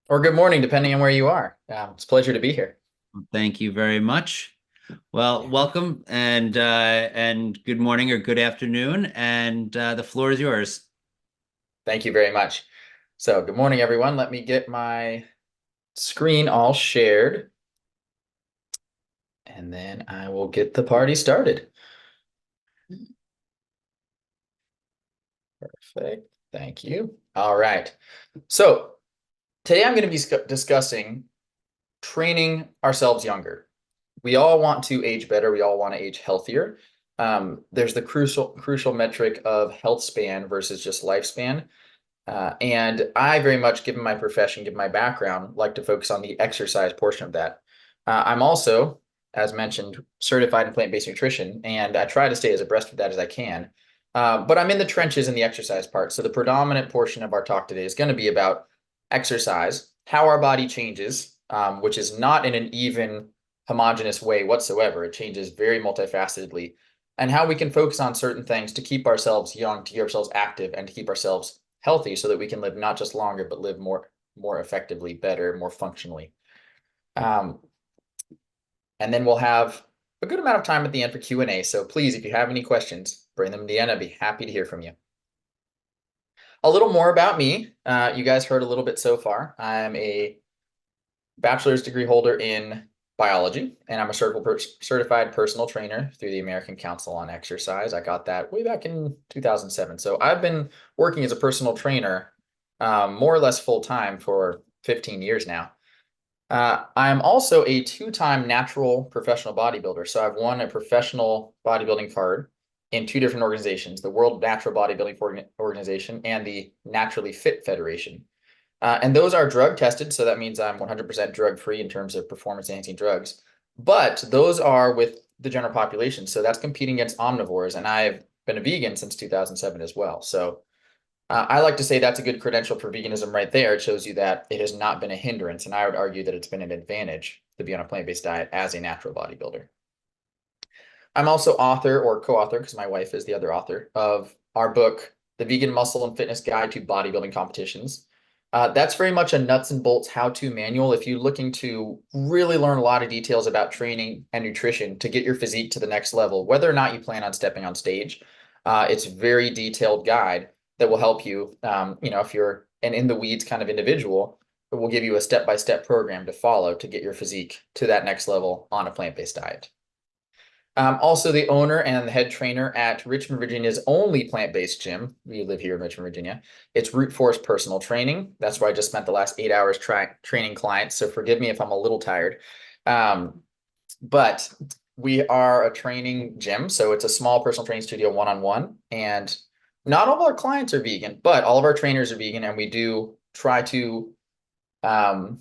or good morning, depending on where you are. It's a pleasure to be here. Thank you very much. Well, welcome and good morning or good afternoon, and the floor is yours. Thank you very much. So, good morning, everyone. Let me get my screen all shared, and then I will get the party started. Perfect. Thank you. All right. So, today I'm going to be discussing training ourselves younger. We all want to age better. We all want to age healthier. There's the crucial metric of health span versus just lifespan. And I very much, given my profession, given my background, like to focus on the exercise portion of that. I'm also, as mentioned, certified in plant-based nutrition, and I try to stay as abreast of that as I can. But I'm in the trenches in the exercise part. So the predominant portion of our talk today is going to be about exercise, how our body changes, which is not in an even homogeneous way whatsoever. It changes very multifacetedly, and how we can focus on certain things to keep ourselves young, to keep ourselves active, and to keep ourselves healthy so that we can live not just longer, but live more effectively, better, more functionally. Um, and then we'll have a good amount of time at the end for Q&A. So please, if you have any questions, bring them to the end. I'd be happy to hear from you. A little more about me. You guys heard a little bit so far. I'm a bachelor's degree holder in biology, and I'm a certified personal trainer through the American Council on Exercise. I got that way back in 2007. So I've been working as a personal trainer more or less full time for 15 years now. I'm also a two-time natural professional bodybuilder. So I've won a professional bodybuilding card in two different organizations, the World Natural Bodybuilding Organization and the Naturally Fit Federation. And those are drug tested, so that means I'm 100% drug free in terms of performance enhancing drugs. But those are with the general population, so that's competing against omnivores, and I've been a vegan since 2007 as well. So I like to say that's a good credential for veganism right there. It shows you that it has not been a hindrance, and I would argue that it's been an advantage to be on a plant-based diet as a natural bodybuilder. I'm also author or co-author, because my wife is the other author, of our book, The Vegan Muscle and Fitness Guide to Bodybuilding Competitions. That's very much a nuts and bolts how-to manual if you're looking to really learn a lot of details about training and nutrition to get your physique to the next level, whether or not you plan on stepping on stage. It's a very detailed guide that will help you, if you're an in the weeds kind of individual, it will give you a step-by-step program to follow to get your physique to that next level on a plant-based diet. I'm also the owner and the head trainer at Richmond, Virginia's only plant-based gym. We live here in Richmond, Virginia. It's Root Force Personal Training. That's where I just spent the last 8 hours training clients. So forgive me if I'm a little tired. But we are a training gym. So it's a small personal training studio one-on-one. And not all of our clients are vegan, but all of our trainers are vegan. And we do try to um,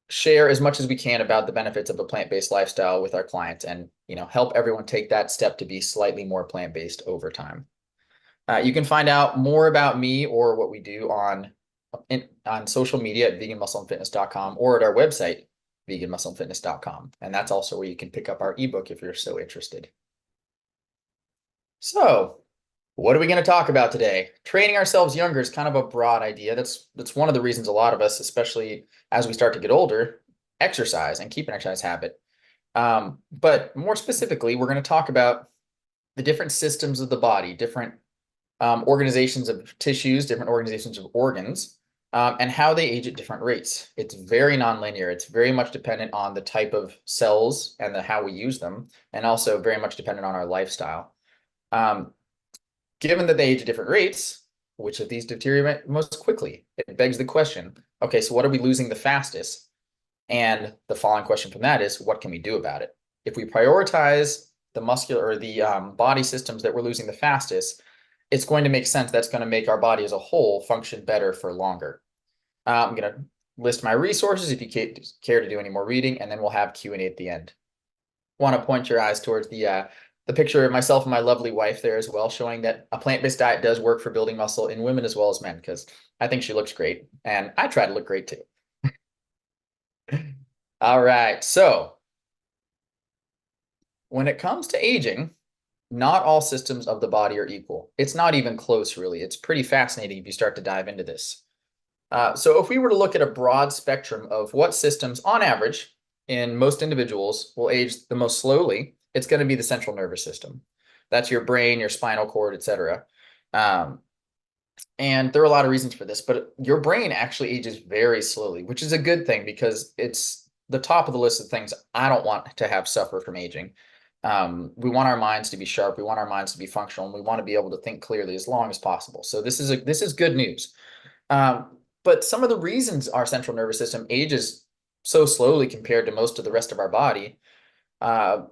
share as much as we can about the benefits of a plant-based lifestyle with our clients and help everyone take that step to be slightly more plant-based over time. You can find out more about me or what we do on social media at veganmuscleandfitness.com or at our website, veganmuscleandfitness.com. And that's also where you can pick up our ebook if you're so interested. So, what are we going to talk about today? Training ourselves younger is kind of a broad idea. That's one of the reasons a lot of us, especially as we start to get older, exercise and keep an exercise habit. But more specifically, we're going to talk about the different systems of the body, different organizations of tissues, different organizations of organs, and how they age at different rates. It's very nonlinear. It's very much dependent on the type of cells and how we use them, and also very much dependent on our lifestyle. Um, Given that they age at different rates, which of these deteriorate most quickly? It begs the question, okay, so what are we losing the fastest? And the following question from that is, what can we do about it? If we prioritize the muscular or the body systems that we're losing the fastest, it's going to make sense. That's going to make our body as a whole function better for longer. I'm going to list my resources if you care to do any more reading, and then we'll have Q&A at the end. Want to point your eyes towards the picture of myself and my lovely wife there as well, showing that a plant-based diet does work for building muscle in women as well as men, because I think she looks great, and I try to look great too. All right, so when it comes to aging, not all systems of the body are equal. It's not even close, really. It's pretty fascinating if you start to dive into this. So if we were to look at a broad spectrum of what systems, on average, in most individuals will age the most slowly, it's going to be the central nervous system. That's your brain, your spinal cord, etc. Um, and there are a lot of reasons for this, but your brain actually ages very slowly, which is a good thing because it's the top of the list of things I don't want to have suffer from aging. We want our minds to be sharp. We want our minds to be functional, and we want to be able to think clearly as long as possible. So this is good news. But some of the reasons our central nervous system ages so slowly compared to most of the rest of our body,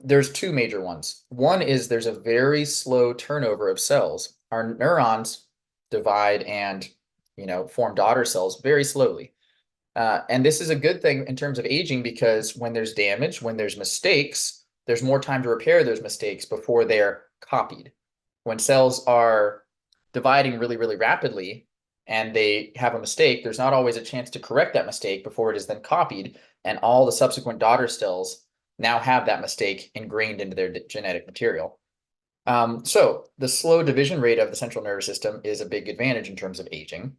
there's two major ones. One is there's a very slow turnover of cells. Our neurons divide and form daughter cells very slowly. And this is a good thing in terms of aging because when there's damage, when there's mistakes, there's more time to repair those mistakes before they're copied. When cells are dividing really, really rapidly and they have a mistake, there's not always a chance to correct that mistake before it is then copied, and all the subsequent daughter cells now have that mistake ingrained into their genetic material. So the slow division rate of the central nervous system is a big advantage in terms of aging.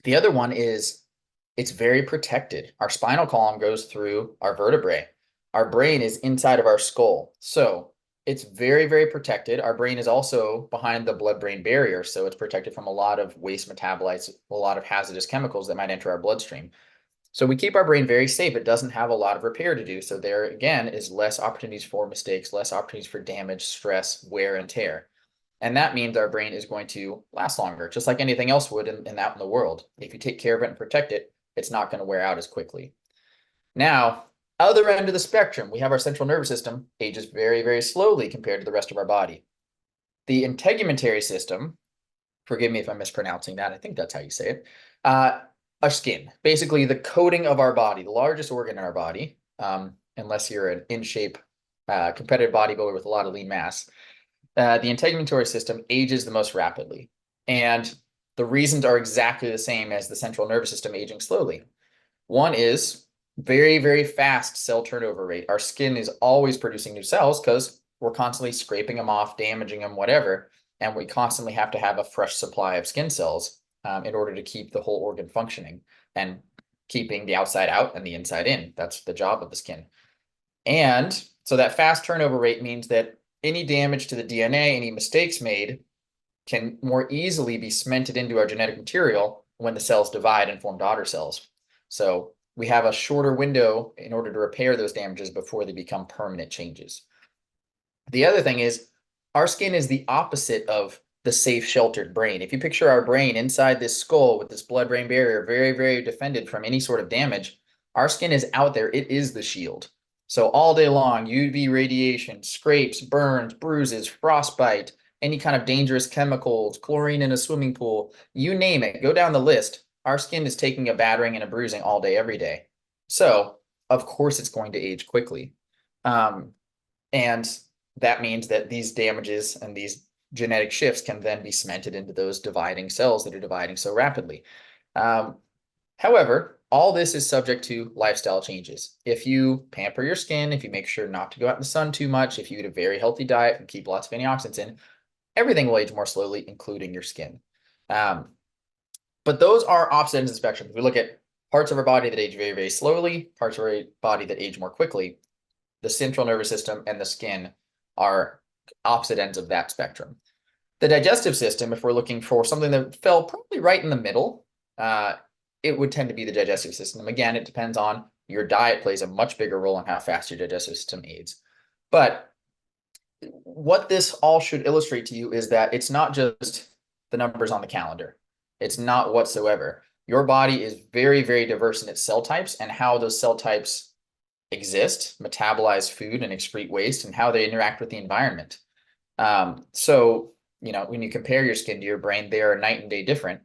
The other one is it's very protected. Our spinal column goes through our vertebrae. Our brain is inside of our skull. So it's very, very protected. Our brain is also behind the blood-brain barrier. So it's protected from a lot of waste metabolites, a lot of hazardous chemicals that might enter our bloodstream. So we keep our brain very safe. It doesn't have a lot of repair to do. So there again is less opportunities for mistakes, less opportunities for damage, stress, wear, and tear. And that means our brain is going to last longer, just like anything else would out in the world. If you take care of it and protect it, it's not going to wear out as quickly. Now, other end of the spectrum, we have our central nervous system ages very, very slowly compared to the rest of our body. The integumentary system, forgive me if I'm mispronouncing that, I think that's how you say it, our skin, basically the coating of our body, the largest organ in our body, unless you're an in-shape competitive bodybuilder with a lot of lean mass. The integumentary system ages the most rapidly. And the reasons are exactly the same as the central nervous system aging slowly. One is very, very fast cell turnover rate. Our skin is always producing new cells because we're constantly scraping them off, damaging them, whatever. And we constantly have to have a fresh supply of skin cells in order to keep the whole organ functioning and keeping the outside out and the inside in. That's the job of the skin. And so that fast turnover rate means that any damage to the DNA, any mistakes made, can more easily be cemented into our genetic material when the cells divide and form daughter cells. So we have a shorter window in order to repair those damages before they become permanent changes. The other thing is our skin is the opposite of the safe, sheltered brain. If you picture our brain inside this skull with this blood-brain barrier, very, very defended from any sort of damage, our skin is out there. It is the shield. So all day long, UV radiation, scrapes, burns, bruises, frostbite, any kind of dangerous chemicals, chlorine in a swimming pool, you name it, go down the list. Our skin is taking a battering and a bruising all day, every day. So of course it's going to age quickly. And that means that these damages and these genetic shifts can then be cemented into those dividing cells that are dividing so rapidly. However, all this is subject to lifestyle changes. If you pamper your skin, if you make sure not to go out in the sun too much, if you eat a very healthy diet and keep lots of antioxidants in, everything will age more slowly, including your skin. But those are opposite ends of the spectrum. We look at parts of our body that age very, very slowly, parts of our body that age more quickly. The central nervous system and the skin are opposite ends of that spectrum. The digestive system, if we're looking for something that fell probably right in the middle, it would tend to be the digestive system. Again, it depends on your diet plays a much bigger role in how fast your digestive system aids. But what this all should illustrate to you is that it's not just the numbers on the calendar. It's not whatsoever. Your body is very, very diverse in its cell types and how those cell types exist, metabolize food and excrete waste, and how they interact with the environment. So, when you compare your skin to your brain, they are night and day different.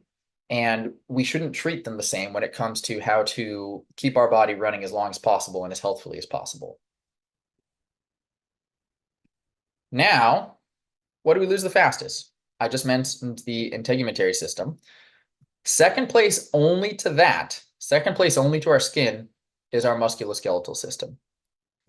And we shouldn't treat them the same when it comes to how to keep our body running as long as possible and as healthfully as possible. Now, what do we lose the fastest? I just mentioned the integumentary system. Second place only to that, second place only to our skin, is our musculoskeletal system.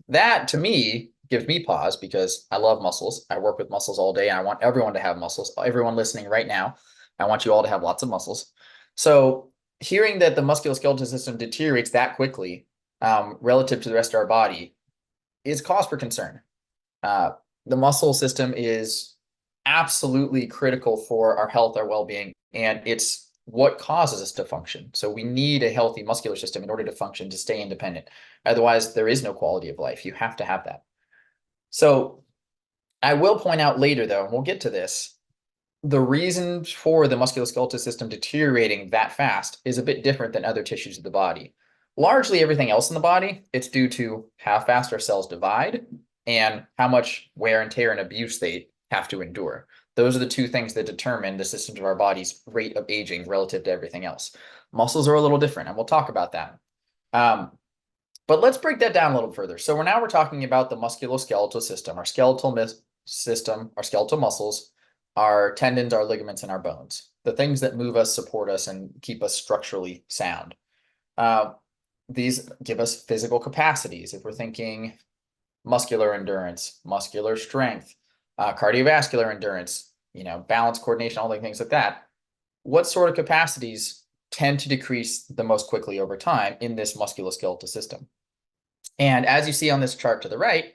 That, to me, gives me pause because I love muscles. I work with muscles all day, and I want everyone to have muscles. Everyone listening right now, I want you all to have lots of muscles. So hearing that the musculoskeletal system deteriorates that quickly relative to the rest of our body is cause for concern. Uh, the muscle system is absolutely critical for our health, our well-being, and it's what causes us to function. So we need a healthy muscular system in order to function, to stay independent. Otherwise, there is no quality of life. You have to have that. So I will point out later, though, and we'll get to this, the reason for the musculoskeletal system deteriorating that fast is a bit different than other tissues of the body. Largely everything else in the body, it's due to how fast our cells divide and how much wear and tear and abuse they have to endure. Those are the two things that determine the systems of our body's rate of aging relative to everything else. Muscles are a little different, and we'll talk about that. But let's break that down a little further. So we're talking about the musculoskeletal system, our skeletal system, our skeletal muscles, our tendons, our ligaments, and our bones, the things that move us, support us, and keep us structurally sound. These give us physical capacities. If we're thinking muscular endurance, muscular strength, cardiovascular endurance, balance, coordination, all the things like that. What sort of capacities tend to decrease the most quickly over time in this musculoskeletal system? And as you see on this chart to the right,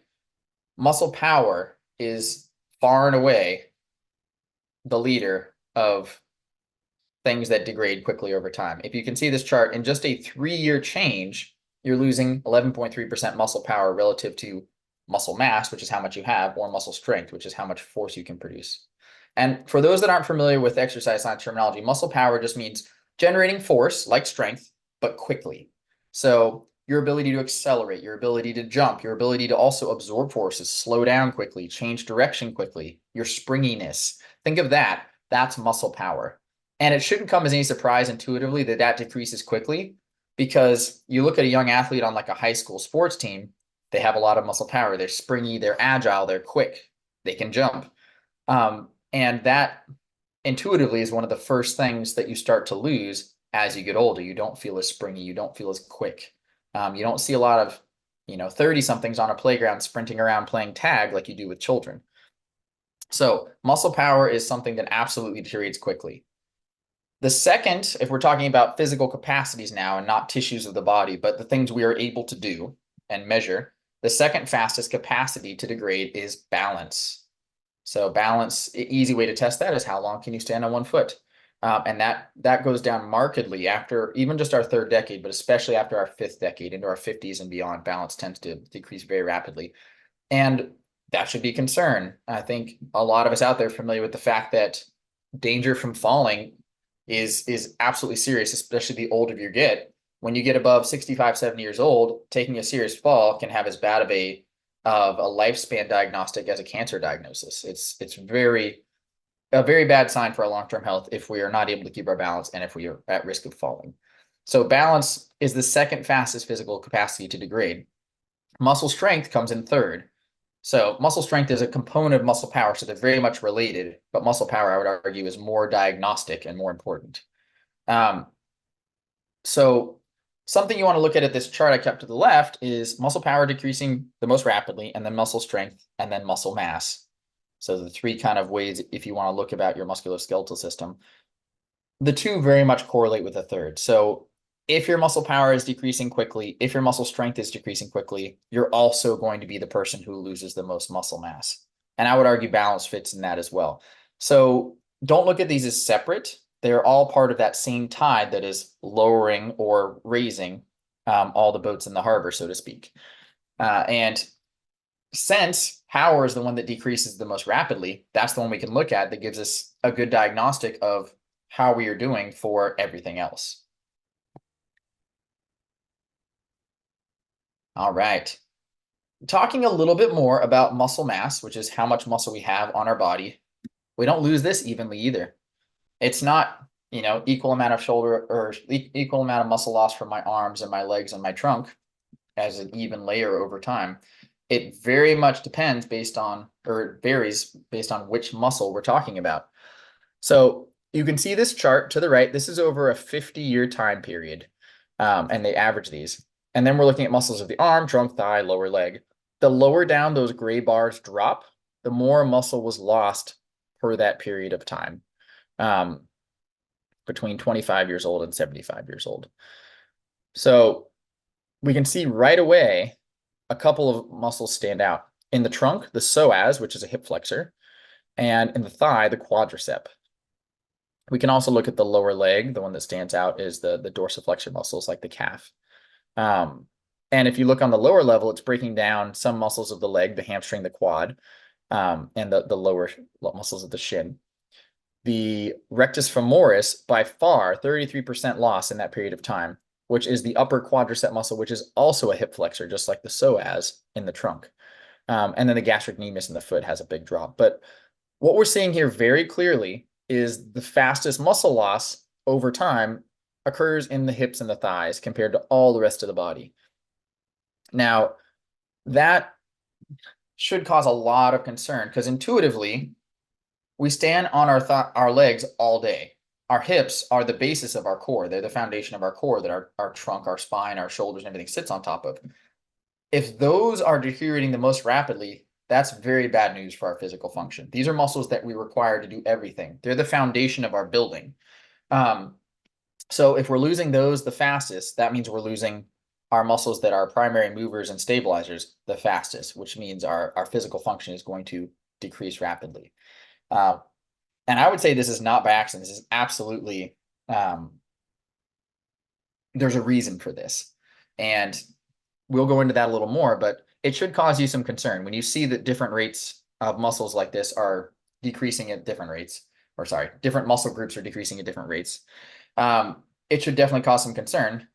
muscle power is far and away the leader of things that degrade quickly over time. If you can see this chart, in just a 3-year change, you're losing 11.3% muscle power relative to muscle mass, which is how much you have, or muscle strength, which is how much force you can produce. And for those that aren't familiar with exercise science terminology, muscle power just means generating force like strength, but quickly. So your ability to accelerate, your ability to jump, your ability to also absorb forces, slow down quickly, change direction quickly, your springiness. Think of that. That's muscle power. And it shouldn't come as any surprise intuitively that that decreases quickly, because you look at a young athlete on like a high school sports team, they have a lot of muscle power. They're springy, they're agile, they're quick, they can jump. And that intuitively is one of the first things that you start to lose as you get older. You don't feel as springy, you don't feel as quick. You don't see a lot of 30 somethings on a playground sprinting around playing tag like you do with children. So muscle power is something that absolutely deteriorates quickly. The second, if we're talking about physical capacities now and not tissues of the body, but the things we are able to do and measure, the second fastest capacity to degrade is balance. So balance, easy way to test that is how long can you stand on one foot? And that goes down markedly after even just our third decade, but especially after our fifth decade, into our 50s and beyond, balance tends to decrease very rapidly. And that should be a concern. I think a lot of us out there are familiar with the fact that danger from falling is absolutely serious, especially the older you get. When you get above 65, 70 years old, taking a serious fall can have as bad of a lifespan diagnostic as a cancer diagnosis. It's a very bad sign for our long-term health if we are not able to keep our balance and if we are at risk of falling. So balance is the second fastest physical capacity to degrade. Muscle strength comes in third. So muscle strength is a component of muscle power, so they're very much related, but muscle power, I would argue, is more diagnostic and more important. So something you want to look at this chart I kept to the left is muscle power decreasing the most rapidly, and then muscle strength, and then muscle mass. So the three kind of ways, if you want to look about your musculoskeletal system. The two very much correlate with the third. So if your muscle power is decreasing quickly, if your muscle strength is decreasing quickly, you're also going to be the person who loses the most muscle mass. And I would argue balance fits in that as well. So don't look at these as separate. They're all part of that same tide that is lowering or raising all the boats in the harbor, so to speak. And since power is the one that decreases the most rapidly, that's the one we can look at that gives us a good diagnostic of how we are doing for everything else. All right. Talking a little bit more about muscle mass, which is how much muscle we have on our body. We don't lose this evenly either. It's not, equal amount of shoulder or equal amount of muscle loss from my arms and my legs and my trunk as an even layer over time. It very much depends varies based on which muscle we're talking about. So you can see this chart to the right. This is over a 50-year time period, and they average these. And then we're looking at muscles of the arm, trunk, thigh, lower leg. The lower down those gray bars drop, the more muscle was lost per that period of time. between 25 years old and 75 years old. So we can see right away a couple of muscles stand out. In the trunk, the psoas, which is a hip flexor, and in the thigh, the quadricep. We can also look at the lower leg. The one that stands out is the dorsiflexor muscles, like the calf. And if you look on the lower level, it's breaking down some muscles of the leg, the hamstring, the quad, and the lower muscles of the shin. The rectus femoris, by far, 33% loss in that period of time, which is the upper quadricep muscle, which is also a hip flexor, just like the psoas in the trunk. And then the gastrocnemius in the foot has a big drop. But what we're seeing here very clearly is the fastest muscle loss over time occurs in the hips and the thighs compared to all the rest of the body. Now, that should cause a lot of concern because intuitively, we stand on our legs all day. Our hips are the basis of our core. They're the foundation of our core that our trunk, our spine, our shoulders, and everything sits on top of. If those are deteriorating the most rapidly, that's very bad news for our physical function. These are muscles that we require to do everything. They're the foundation of our building. So if we're losing those the fastest, that means we're losing our muscles that are primary movers and stabilizers the fastest, which means our physical function is going to decrease rapidly. And I would say this is not by accident. This is absolutely, there's a reason for this. And we'll go into that a little more, but it should cause you some concern when you see that different rates of muscles like this are decreasing at different rates, or sorry, different muscle groups are decreasing at different rates. It should definitely cause some concern.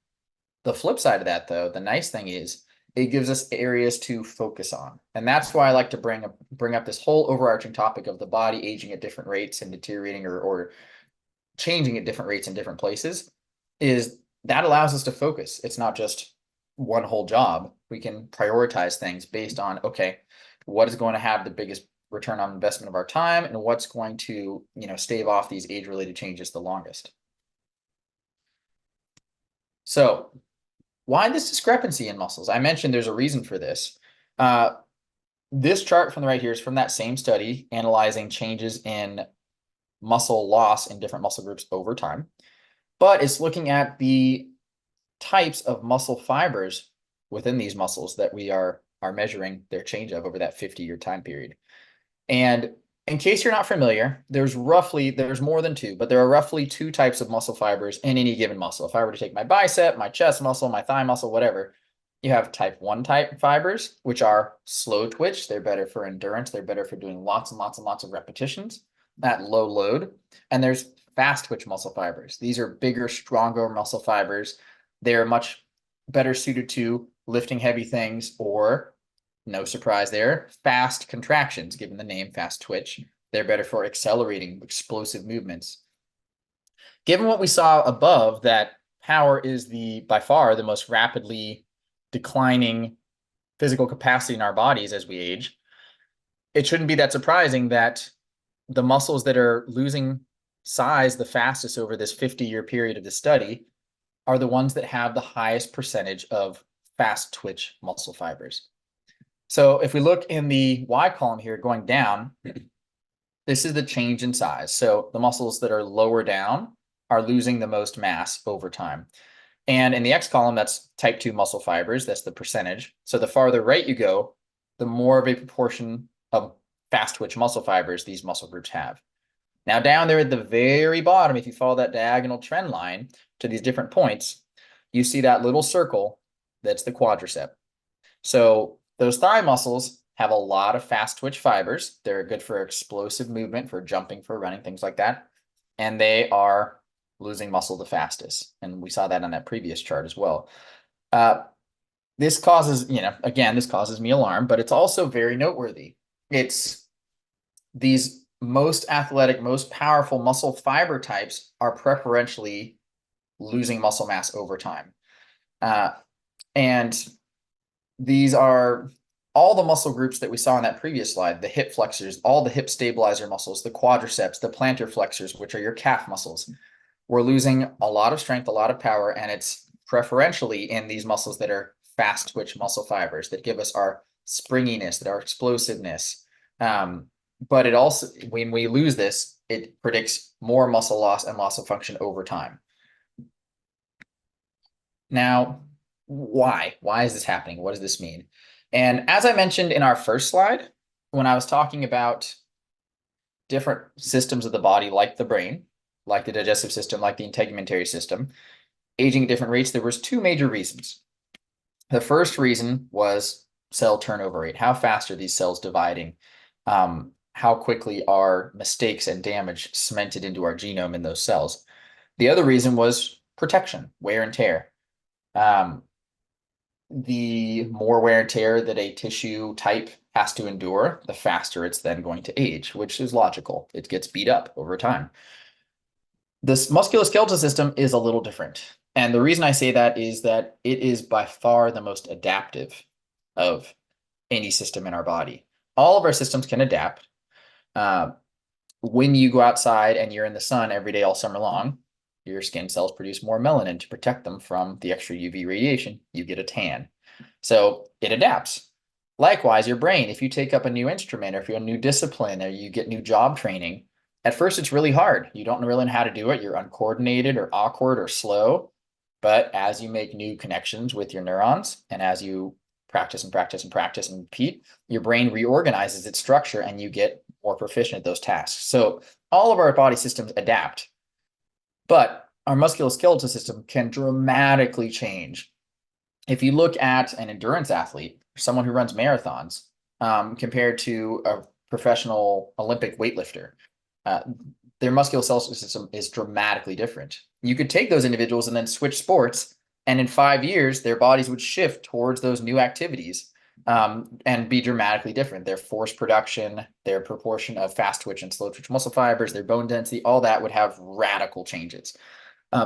The flip side of that, though, the nice thing is it gives us areas to focus on. And that's why I like to bring up this whole overarching topic of the body aging at different rates and deteriorating or changing at different rates in different places, is that allows us to focus. It's not just one whole job. We can prioritize things based on, okay, what is going to have the biggest return on investment of our time and what's going to, stave off these age-related changes the longest. So why this discrepancy in muscles? I mentioned there's a reason for this. This chart from the right here is from that same study analyzing changes in muscle loss in different muscle groups over time, but it's looking at the types of muscle fibers within these muscles that we are measuring their change of over that 50-year time period. And in case you're not familiar, there's more than two, but there are roughly two types of muscle fibers in any given muscle. If I were to take my bicep, my chest muscle, my thigh muscle, whatever, you have type 1 type fibers, which are slow twitch. They're better for endurance. They're better for doing lots and lots and lots of repetitions at low load. And there's fast twitch muscle fibers. These are bigger, stronger muscle fibers. They're much better suited to lifting heavy things or, no surprise there, fast contractions, given the name fast twitch. They're better for accelerating explosive movements. Given what we saw above, that power is by far the most rapidly declining physical capacity in our bodies as we age, it shouldn't be that surprising that the muscles that are losing size the fastest over this 50-year period of the study are the ones that have the highest percentage of fast twitch muscle fibers. So if we look in the Y column here going down, this is the change in size. So the muscles that are lower down are losing the most mass over time. And in the X column, that's type 2 muscle fibers. That's the percentage. So the farther right you go, the more of a proportion of fast twitch muscle fibers these muscle groups have. Now down there at the very bottom, if you follow that diagonal trend line to these different points, you see that little circle, that's the quadricep. So those thigh muscles have a lot of fast twitch fibers. They're good for explosive movement, for jumping, for running, things like that. And they are losing muscle the fastest. And we saw that on that previous chart as well. This causes, again, this causes me alarm, but it's also very noteworthy. It's these most athletic, most powerful muscle fiber types are preferentially losing muscle mass over time. And these are all the muscle groups that we saw in that previous slide, the hip flexors, all the hip stabilizer muscles, the quadriceps, the plantar flexors, which are your calf muscles. We're losing a lot of strength, a lot of power, and it's preferentially in these muscles that are fast twitch muscle fibers that give us our springiness, that our explosiveness. But it also, when we lose this, it predicts more muscle loss and loss of function over time. Now, why? Why is this happening? What does this mean? And as I mentioned in our first slide, when I was talking about different systems of the body, like the brain, like the digestive system, like the integumentary system, aging at different rates, there was two major reasons. The first reason was cell turnover rate. How fast are these cells dividing? How quickly are mistakes and damage cemented into our genome in those cells? The other reason was protection, wear and tear. The more wear and tear that a tissue type has to endure, the faster it's then going to age, which is logical. It gets beat up over time. This musculoskeletal system is a little different. And the reason I say that is that it is by far the most adaptive of any system in our body. All of our systems can adapt. When you go outside and you're in the sun every day all summer long, your skin cells produce more melanin to protect them from the extra UV radiation. You get a tan. So it adapts. Likewise, your brain, if you take up a new instrument or if you're a new discipline or you get new job training, at first it's really hard. You don't really know how to do it. You're uncoordinated or awkward or slow. But as you make new connections with your neurons and as you practice and practice and practice and repeat, your brain reorganizes its structure and you get more proficient at those tasks. So all of our body systems adapt. But our musculoskeletal system can dramatically change. If you look at an endurance athlete, someone who runs marathons, compared to a professional Olympic weightlifter, their musculoskeletal system is dramatically different. You could take those individuals and then switch sports, and in 5 years, their bodies would shift towards those new activities and be dramatically different. Their force production, their proportion of fast twitch and slow twitch muscle fibers, their bone density, all that would have radical changes.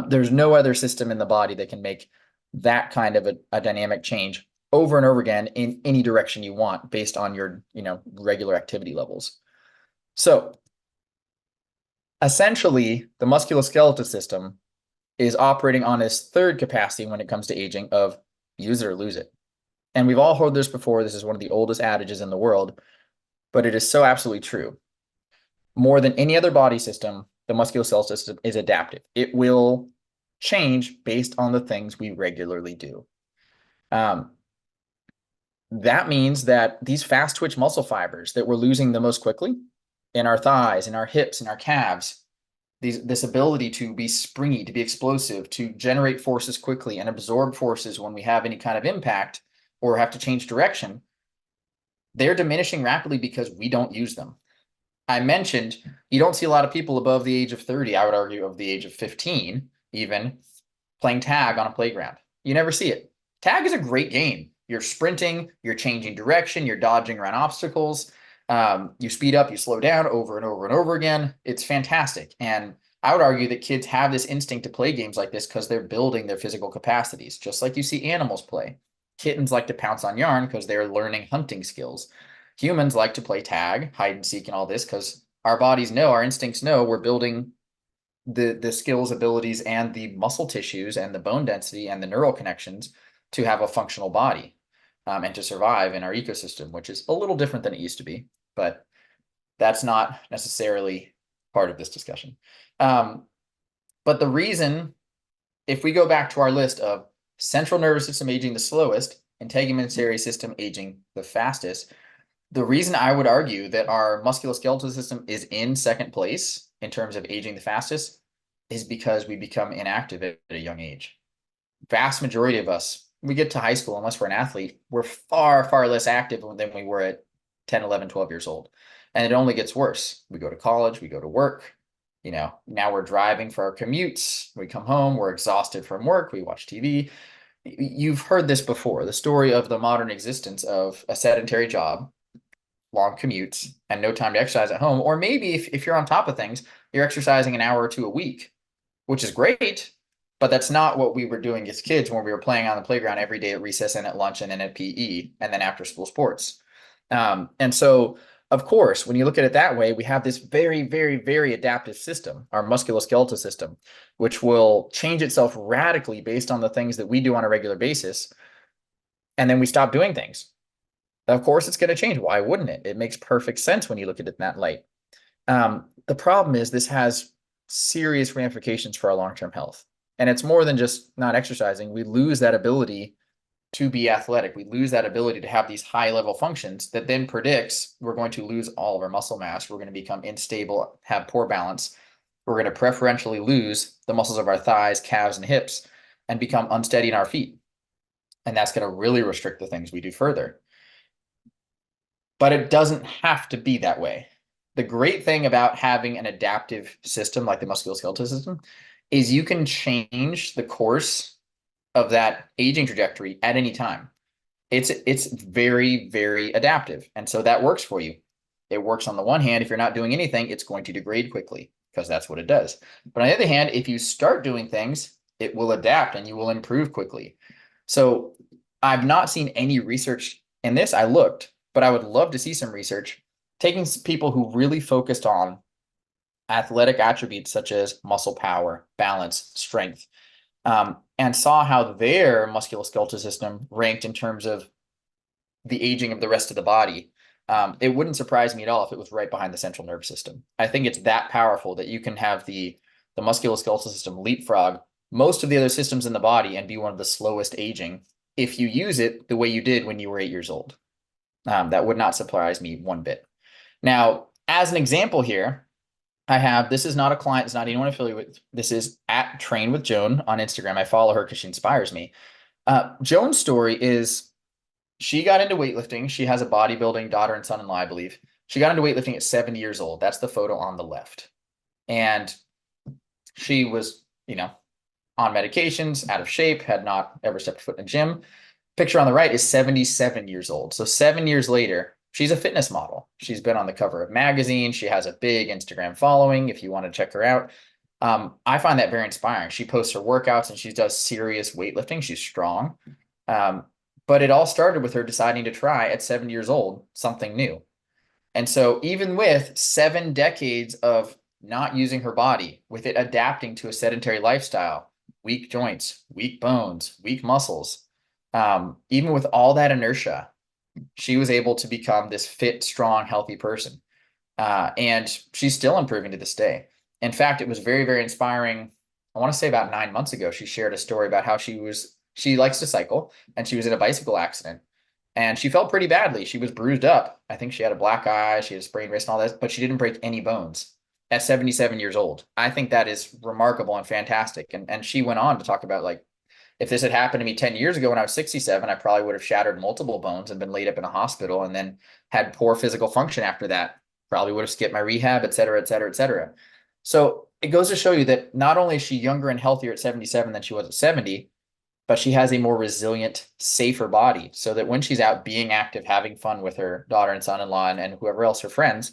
There's no other system in the body that can make that kind of a dynamic change over and over again in any direction you want based on your regular activity levels. So essentially, the musculoskeletal system is operating on its third capacity when it comes to aging of use it or lose it. And we've all heard this before. This is one of the oldest adages in the world, but it is so absolutely true. More than any other body system, the musculoskeletal system is adaptive. It will change based on the things we regularly do. That means that these fast twitch muscle fibers that we're losing the most quickly in our thighs, in our hips, in our calves, this ability to be springy, to be explosive, to generate forces quickly and absorb forces when we have any kind of impact or have to change direction, they're diminishing rapidly because we don't use them. I mentioned you don't see a lot of people above the age of 30, I would argue of the age of 15, even playing tag on a playground. You never see it. Tag is a great game. You're sprinting, you're changing direction, you're dodging around obstacles. You speed up, you slow down over and over and over again. It's fantastic. And I would argue that kids have this instinct to play games like this because they're building their physical capacities, just like you see animals play. Kittens like to pounce on yarn because they're learning hunting skills. Humans like to play tag, hide and seek, and all this because our bodies know, our instincts know we're building the skills, abilities, and the muscle tissues and the bone density and the neural connections to have a functional body and to survive in our ecosystem, which is a little different than it used to be, but that's not necessarily part of this discussion. But the reason, if we go back to our list of central nervous system aging the slowest, integumentary system aging the fastest, the reason I would argue that our musculoskeletal system is in second place in terms of aging the fastest is because we become inactive at a young age. Vast majority of us, we get to high school, unless we're an athlete, we're far, far less active than we were at 10, 11, 12 years old. And it only gets worse. We go to college, we go to work, now we're driving for our commutes. We come home, we're exhausted from work, we watch TV. You've heard this before, the story of the modern existence of a sedentary job, long commutes, and no time to exercise at home. Or maybe if you're on top of things, you're exercising an hour or two a week, which is great, but that's not what we were doing as kids when we were playing on the playground every day at recess and at lunch and then at PE and then after school sports. And so, of course, when you look at it that way, we have this very, very, very adaptive system, our musculoskeletal system, which will change itself radically based on the things that we do on a regular basis. And then we stop doing things. Of course, it's going to change. Why wouldn't it? It makes perfect sense when you look at it in that light. The problem is this has serious ramifications for our long-term health. And it's more than just not exercising. We lose that ability to be athletic. We lose that ability to have these high level functions that then predicts we're going to lose all of our muscle mass. We're going to become unstable, have poor balance. We're going to preferentially lose the muscles of our thighs, calves, and hips and become unsteady in our feet. And that's going to really restrict the things we do further. But it doesn't have to be that way. The great thing about having an adaptive system like the musculoskeletal system is you can change the course of that aging trajectory at any time. It's very, very adaptive. And so that works for you. It works on the one hand, if you're not doing anything, it's going to degrade quickly because that's what it does. But on the other hand, if you start doing things, it will adapt and you will improve quickly. So I've not seen any research in this. I looked, but I would love to see some research taking people who really focused on athletic attributes such as muscle power, balance, strength, and saw how their musculoskeletal system ranked in terms of the aging of the rest of the body. It wouldn't surprise me at all if it was right behind the central nervous system. I think it's that powerful that you can have the musculoskeletal system leapfrog most of the other systems in the body and be one of the slowest aging if you use it the way you did when you were 8 years old. That would not surprise me one bit. Now, as an example here, I have, this is not a client, it's not anyone affiliated with, this is at Train with Joan on Instagram. I follow her because she inspires me. Joan's story is she got into weightlifting. She has a bodybuilding daughter and son-in-law, I believe. She got into weightlifting at 70 years old. That's the photo on the left. And she was, on medications, out of shape, had not ever stepped foot in a gym. Picture on the right is 77 years old. So 7 years later, she's a fitness model. She's been on the cover of magazines. She has a big Instagram following if you want to check her out. I find that very inspiring. She posts her workouts and she does serious weightlifting. She's strong. But it all started with her deciding to try at 7 years old something new. And so even with 7 decades of not using her body, with it adapting to a sedentary lifestyle, weak joints, weak bones, weak muscles, even with all that inertia, she was able to become this fit, strong, healthy person. And she's still improving to this day. In fact, it was very, very inspiring. I want to say about 9 months ago, she shared a story about how she likes to cycle and she was in a bicycle accident and she felt pretty badly. She was bruised up. I think she had a black eye, she had a sprained wrist and all that, but she didn't break any bones at 77 years old. I think that is remarkable and fantastic. And she went on to talk about like, if this had happened to me 10 years ago when I was 67, I probably would have shattered multiple bones and been laid up in a hospital and then had poor physical function after that. Probably would have skipped my rehab, et cetera, et cetera, et cetera. So it goes to show you that not only is she younger and healthier at 77 than she was at 70, but she has a more resilient, safer body so that when she's out being active, having fun with her daughter and son-in-law and whoever else, her friends,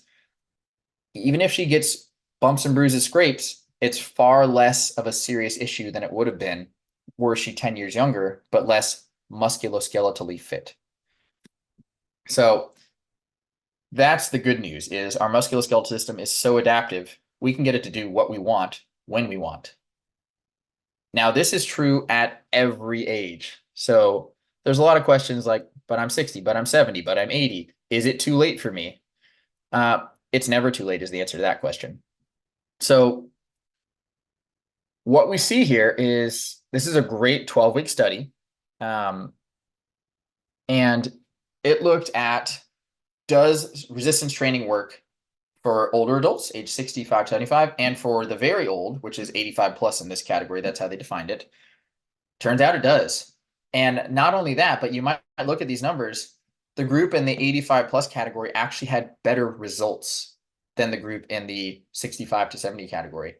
even if she gets bumps and bruises, scrapes, it's far less of a serious issue than it would have been were she 10 years younger, but less musculoskeletally fit. So that's the good news is our musculoskeletal system is so adaptive, we can get it to do what we want when we want. Now, this is true at every age. So there's a lot of questions like, but I'm 60, but I'm 70, but I'm 80. Is it too late for me? It's never too late is the answer to that question. So what we see here is this is a great 12-week study. And it looked at, does resistance training work for older adults, age 65 to 75, and for the very old, which is 85 plus in this category. That's how they defined it. Turns out it does. And not only that, but you might look at these numbers. The group in the 85 plus category actually had better results than the group in the 65 to 70 category.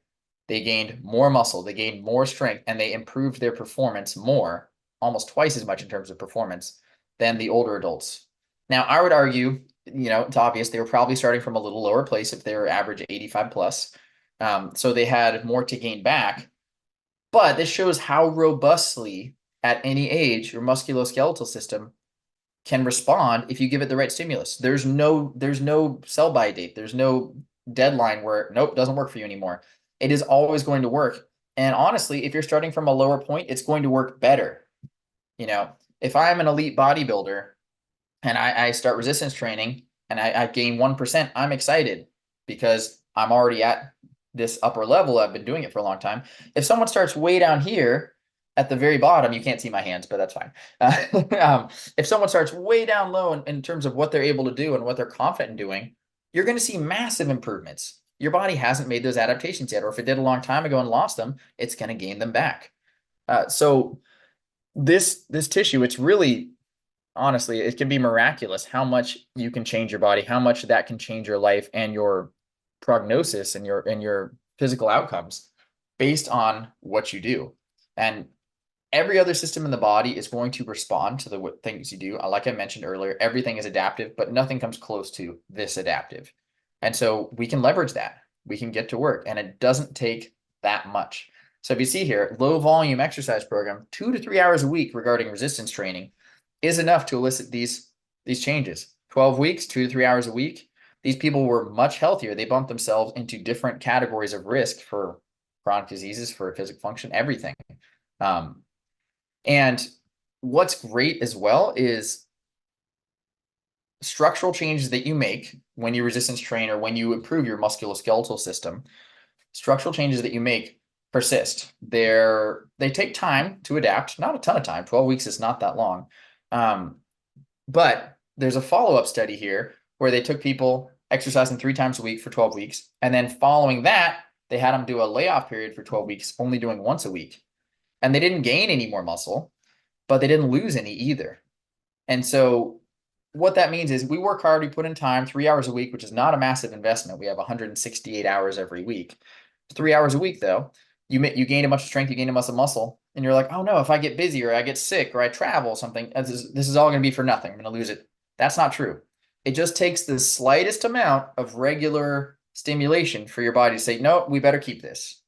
They gained more muscle, they gained more strength, and they improved their performance more, almost twice as much in terms of performance than the older adults. Now, I would argue, it's obvious they were probably starting from a little lower place if they were average 85 plus. So they had more to gain back. But this shows how robustly at any age your musculoskeletal system can respond if you give it the right stimulus. There's no sell-by date. There's no deadline where, nope, doesn't work for you anymore. It is always going to work. And honestly, if you're starting from a lower point, it's going to work better. If I'm an elite bodybuilder and I start resistance training and I gain 1%, I'm excited because I'm already at this upper level. I've been doing it for a long time. If someone starts way down here at the very bottom, you can't see my hands, but that's fine. If someone starts way down low in terms of what they're able to do and what they're confident in doing, you're going to see massive improvements. Your body hasn't made those adaptations yet, or if it did a long time ago and lost them, it's going to gain them back. So this tissue, it's really, honestly, it can be miraculous how much you can change your body, how much that can change your life and your prognosis and your physical outcomes based on what you do. And every other system in the body is going to respond to the things you do. Like I mentioned earlier, everything is adaptive, but nothing comes close to this adaptive. And so we can leverage that. We can get to work, and it doesn't take that much. So if you see here, low volume exercise program, 2 to 3 hours a week regarding resistance training is enough to elicit these changes. 12 weeks, 2 to 3 hours a week. These people were much healthier. They bumped themselves into different categories of risk for chronic diseases, for physical function, everything. And what's great as well is structural changes that you make when you resistance train or when you improve your musculoskeletal system. Structural changes that you make persist. They take time to adapt, not a ton of time. 12 weeks is not that long. But there's a follow-up study here where they took people exercising 3 times a week for 12 weeks. And then following that, they had them do a layoff period for 12 weeks, only doing once a week. And they didn't gain any more muscle, but they didn't lose any either. And so what that means is we work hard, we put in time, 3 hours a week, which is not a massive investment. We have 168 hours every week. 3 hours a week, though, you gain a bunch of strength, you gain a bunch of muscle, and you're like, oh no, if I get busy or I get sick or I travel something, this is all going to be for nothing. I'm going to lose it. That's not true. It just takes the slightest amount of regular stimulation for your body to say, no, we better keep this.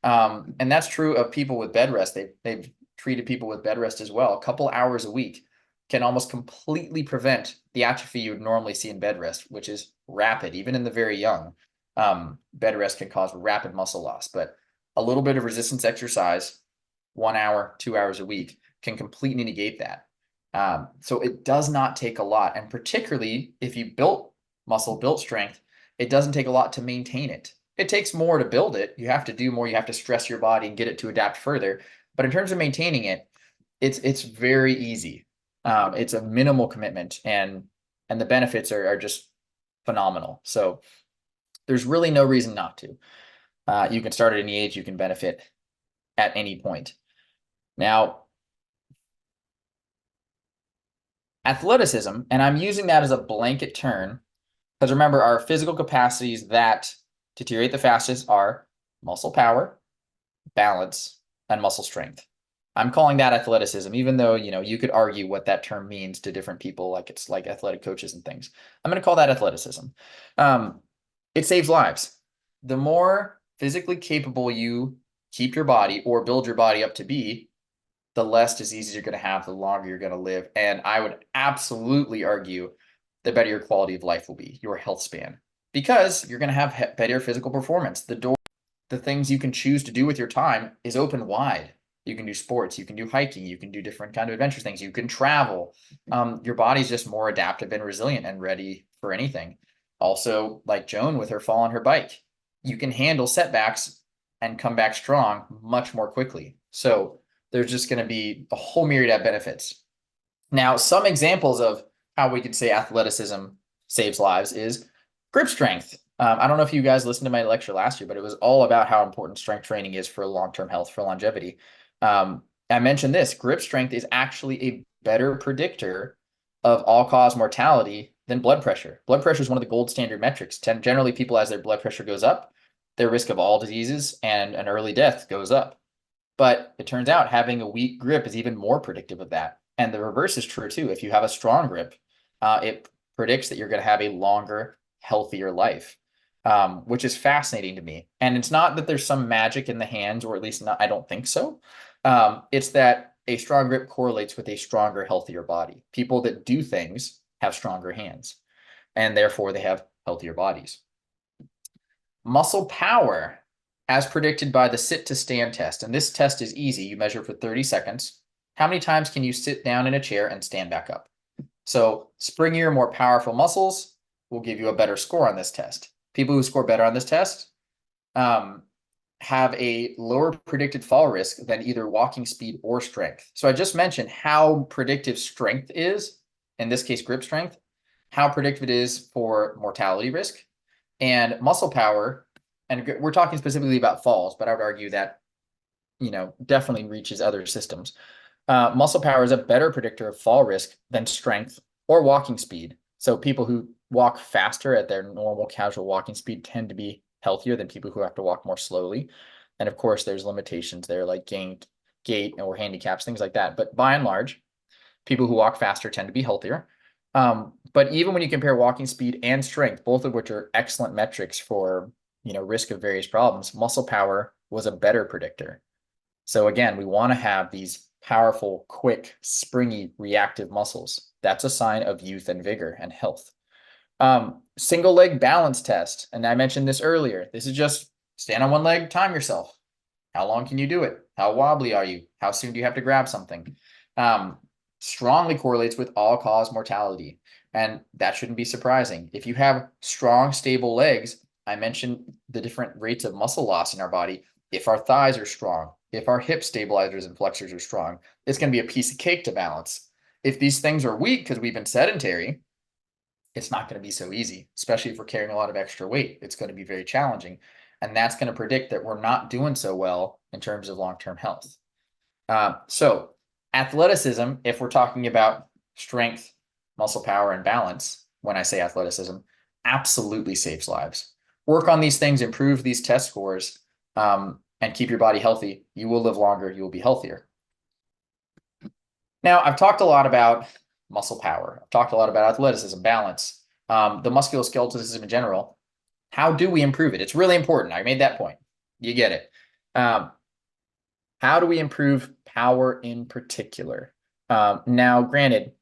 And that's true of people with bed rest. They've treated people with bed rest as well. A couple hours a week can almost completely prevent the atrophy you would normally see in bed rest, which is rapid, even in the very young. Bed rest can cause rapid muscle loss, but a little bit of resistance exercise, 1 hour, 2 hours a week, can completely negate that. So it does not take a lot. And particularly if you built muscle, built strength, it doesn't take a lot to maintain it. It takes more to build it. You have to do more. You have to stress your body and get it to adapt further. But in terms of maintaining it, it's very easy. It's a minimal commitment, and the benefits are just phenomenal. So there's really no reason not to. You can start at any age. You can benefit at any point. Now, athleticism, and I'm using that as a blanket term, because remember, our physical capacities that deteriorate the fastest are muscle power, balance, and muscle strength. I'm calling that athleticism, even though, you could argue what that term means to different people, like it's like athletic coaches and things. I'm going to call that athleticism. It saves lives. The more physically capable you keep your body or build your body up to be, the less diseases you're going to have, the longer you're going to live. And I would absolutely argue the better your quality of life will be, your health span, because you're going to have better physical performance. The things you can choose to do with your time is open wide. You can do sports, you can do hiking, you can do different kind of adventure things, you can travel. Your body's just more adaptive and resilient and ready for anything. Also, like Joan with her fall on her bike, you can handle setbacks and come back strong much more quickly. So there's just going to be a whole myriad of benefits. Now, some examples of how we could say athleticism saves lives is grip strength. I don't know if you guys listened to my lecture last year, but it was all about how important strength training is for long-term health, for longevity. I mentioned this, grip strength is actually a better predictor of all-cause mortality than blood pressure. Blood pressure is one of the gold standard metrics. Generally, people, as their blood pressure goes up, their risk of all diseases and an early death goes up. But it turns out having a weak grip is even more predictive of that. And the reverse is true too. If you have a strong grip, it predicts that you're going to have a longer, healthier life, which is fascinating to me. And it's not that there's some magic in the hands, or at least not, I don't think so. It's that a strong grip correlates with a stronger, healthier body. People that do things have stronger hands, and therefore they have healthier bodies. Muscle power, as predicted by the sit to stand test. And this test is easy. You measure for 30 seconds. How many times can you sit down in a chair and stand back up? So springier, more powerful muscles will give you a better score on this test. people who score better on this test have a lower predicted fall risk than either walking speed or strength. So I just mentioned how predictive strength is, in this case, grip strength, how predictive it is for mortality risk, and muscle power. And we're talking specifically about falls, but I would argue that, definitely reaches other systems. Muscle power is a better predictor of fall risk than strength or walking speed. So people who walk faster at their normal casual walking speed tend to be healthier than people who have to walk more slowly. And of course, there's limitations there like gait or handicaps, things like that. But by and large, people who walk faster tend to be healthier. But even when you compare walking speed and strength, both of which are excellent metrics for risk of various problems, muscle power was a better predictor. So again, we want to have these powerful, quick, springy, reactive muscles. That's a sign of youth and vigor and health. Single leg balance test. And I mentioned this earlier. This is just stand on one leg, time yourself. How long can you do it? How wobbly are you? How soon do you have to grab something? Strongly correlates with all-cause mortality. And that shouldn't be surprising. If you have strong, stable legs, I mentioned the different rates of muscle loss in our body. If our thighs are strong, if our hip stabilizers and flexors are strong, it's going to be a piece of cake to balance. If these things are weak because we've been sedentary, it's not going to be so easy, especially if we're carrying a lot of extra weight. It's going to be very challenging. And that's going to predict that we're not doing so well in terms of long-term health. So athleticism, if we're talking about strength, muscle power, and balance, when I say athleticism, absolutely saves lives. Work on these things, improve these test scores, and keep your body healthy. You will live longer. You will be healthier. Now, I've talked a lot about muscle power. I've talked a lot about athleticism, balance, the musculoskeletal system in general. How do we improve it? It's really important. I made that point. You get it. How do we improve power in particular? Now, granted,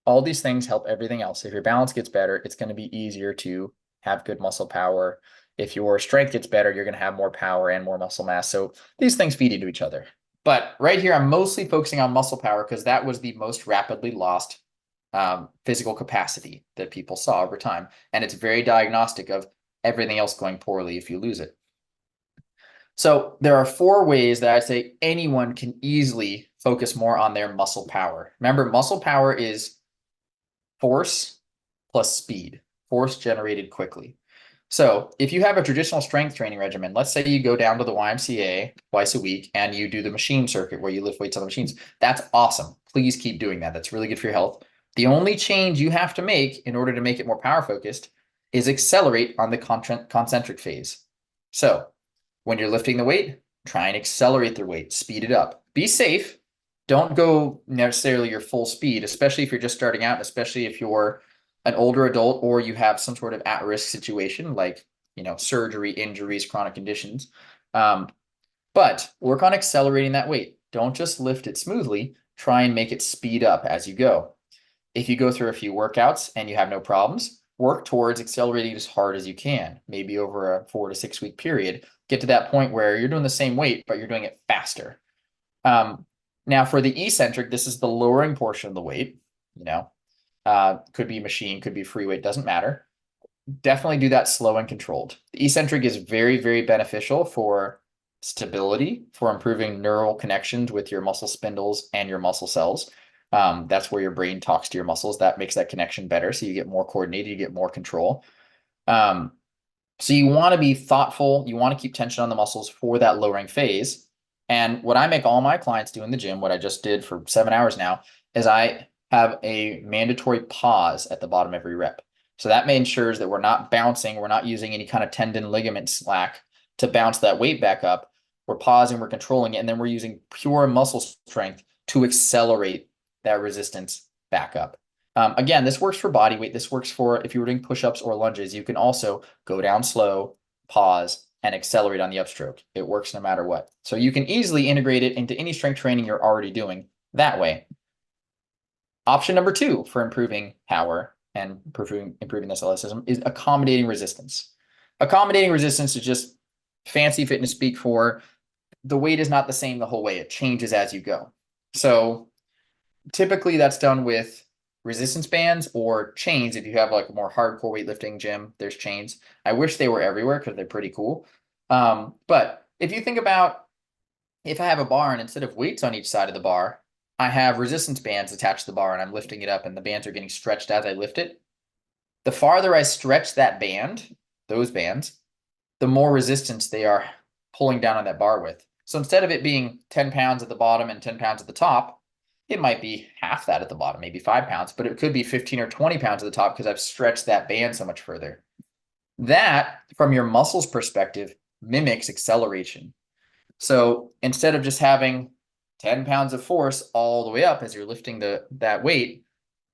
all these things help everything else. If your balance gets better, it's going to be easier to have good muscle power. If your strength gets better, you're going to have more power and more muscle mass. So these things feed into each other. But right here, I'm mostly focusing on muscle power because that was the most rapidly lost physical capacity that people saw over time. And it's very diagnostic of everything else going poorly if you lose it. So there are 4 ways that I'd say anyone can easily focus more on their muscle power. Remember, muscle power is force plus speed, force generated quickly. So if you have a traditional strength training regimen, let's say you go down to the YMCA twice a week and you do the machine circuit where you lift weights on the machines, that's awesome. Please keep doing that. That's really good for your health. The only change you have to make in order to make it more power focused is accelerate on the concentric phase. So when you're lifting the weight, try and accelerate the weight, speed it up. Be safe. Don't go necessarily your full speed, especially if you're just starting out, especially if you're an older adult or you have some sort of at-risk situation like, surgery, injuries, chronic conditions. But work on accelerating that weight. Don't just lift it smoothly. Try and make it speed up as you go. If you go through a few workouts and you have no problems, work towards accelerating as hard as you can, maybe over a 4 to 6 week period. Get to that point where you're doing the same weight, but you're doing it faster. Now for the eccentric, this is the lowering portion of the weight, could be machine, could be free weight, doesn't matter. Definitely do that slow and controlled. The eccentric is very, very beneficial for stability, for improving neural connections with your muscle spindles and your muscle cells. That's where your brain talks to your muscles. That makes that connection better. So you get more coordinated, you get more control. So you want to be thoughtful. You want to keep tension on the muscles for that lowering phase. And what I make all my clients do in the gym, what I just did for 7 hours now, is I have a mandatory pause at the bottom of every rep. So that ensures that we're not bouncing. We're not using any kind of tendon ligament slack to bounce that weight back up. We're pausing, we're controlling it, and then we're using pure muscle strength to accelerate that resistance back up. Again, this works for body weight. This works for if you were doing push-ups or lunges. You can also go down slow, pause, and accelerate on the upstroke. It works no matter what. So you can easily integrate it into any strength training you're already doing that way. Option number 2 for improving power and improving this athleticism is accommodating resistance. Accommodating resistance is just fancy fitness speak for the weight is not the same the whole way. It changes as you go. So typically that's done with resistance bands or chains. If you have like a more hardcore weightlifting gym, there's chains. I wish they were everywhere because they're pretty cool. But if you think about, if I have a bar and instead of weights on each side of the bar, I have resistance bands attached to the bar and I'm lifting it up and the bands are getting stretched as I lift it. The farther I stretch that band, those bands, the more resistance they are pulling down on that bar with. So instead of it being 10 pounds at the bottom and 10 pounds at the top, it might be half that at the bottom, maybe 5 pounds, but it could be 15 or 20 pounds at the top because I've stretched that band so much further. That, from your muscles perspective, mimics acceleration. So instead of just having 10 pounds of force all the way up as you're lifting that weight,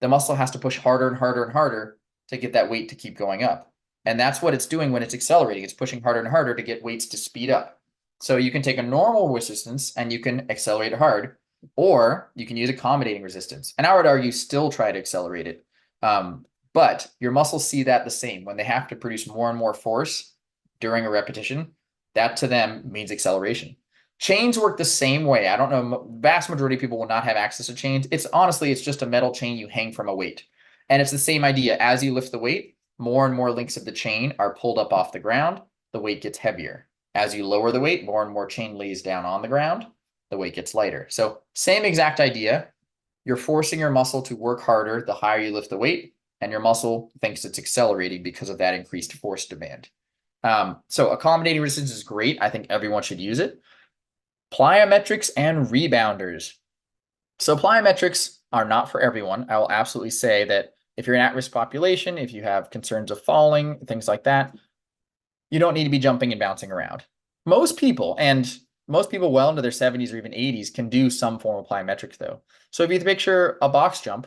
the muscle has to push harder and harder and harder to get that weight to keep going up. And that's what it's doing when it's accelerating. It's pushing harder and harder to get weights to speed up. So you can take a normal resistance and you can accelerate hard, or you can use accommodating resistance. And I would argue still try to accelerate it. But your muscles see that the same. When they have to produce more and more force during a repetition, that to them means acceleration. Chains work the same way. I don't know, vast majority of people will not have access to chains. It's honestly, it's just a metal chain you hang from a weight. And it's the same idea. As you lift the weight, more and more links of the chain are pulled up off the ground. The weight gets heavier. As you lower the weight, more and more chain lays down on the ground. The weight gets lighter. So same exact idea. You're forcing your muscle to work harder the higher you lift the weight, and your muscle thinks it's accelerating because of that increased force demand. So accommodating resistance is great. I think everyone should use it. Plyometrics and rebounders. So plyometrics are not for everyone. I will absolutely say that if you're an at-risk population, if you have concerns of falling, things like that, you don't need to be jumping and bouncing around. Most people well into their 70s or even 80s can do some form of plyometrics though. So if you picture a box jump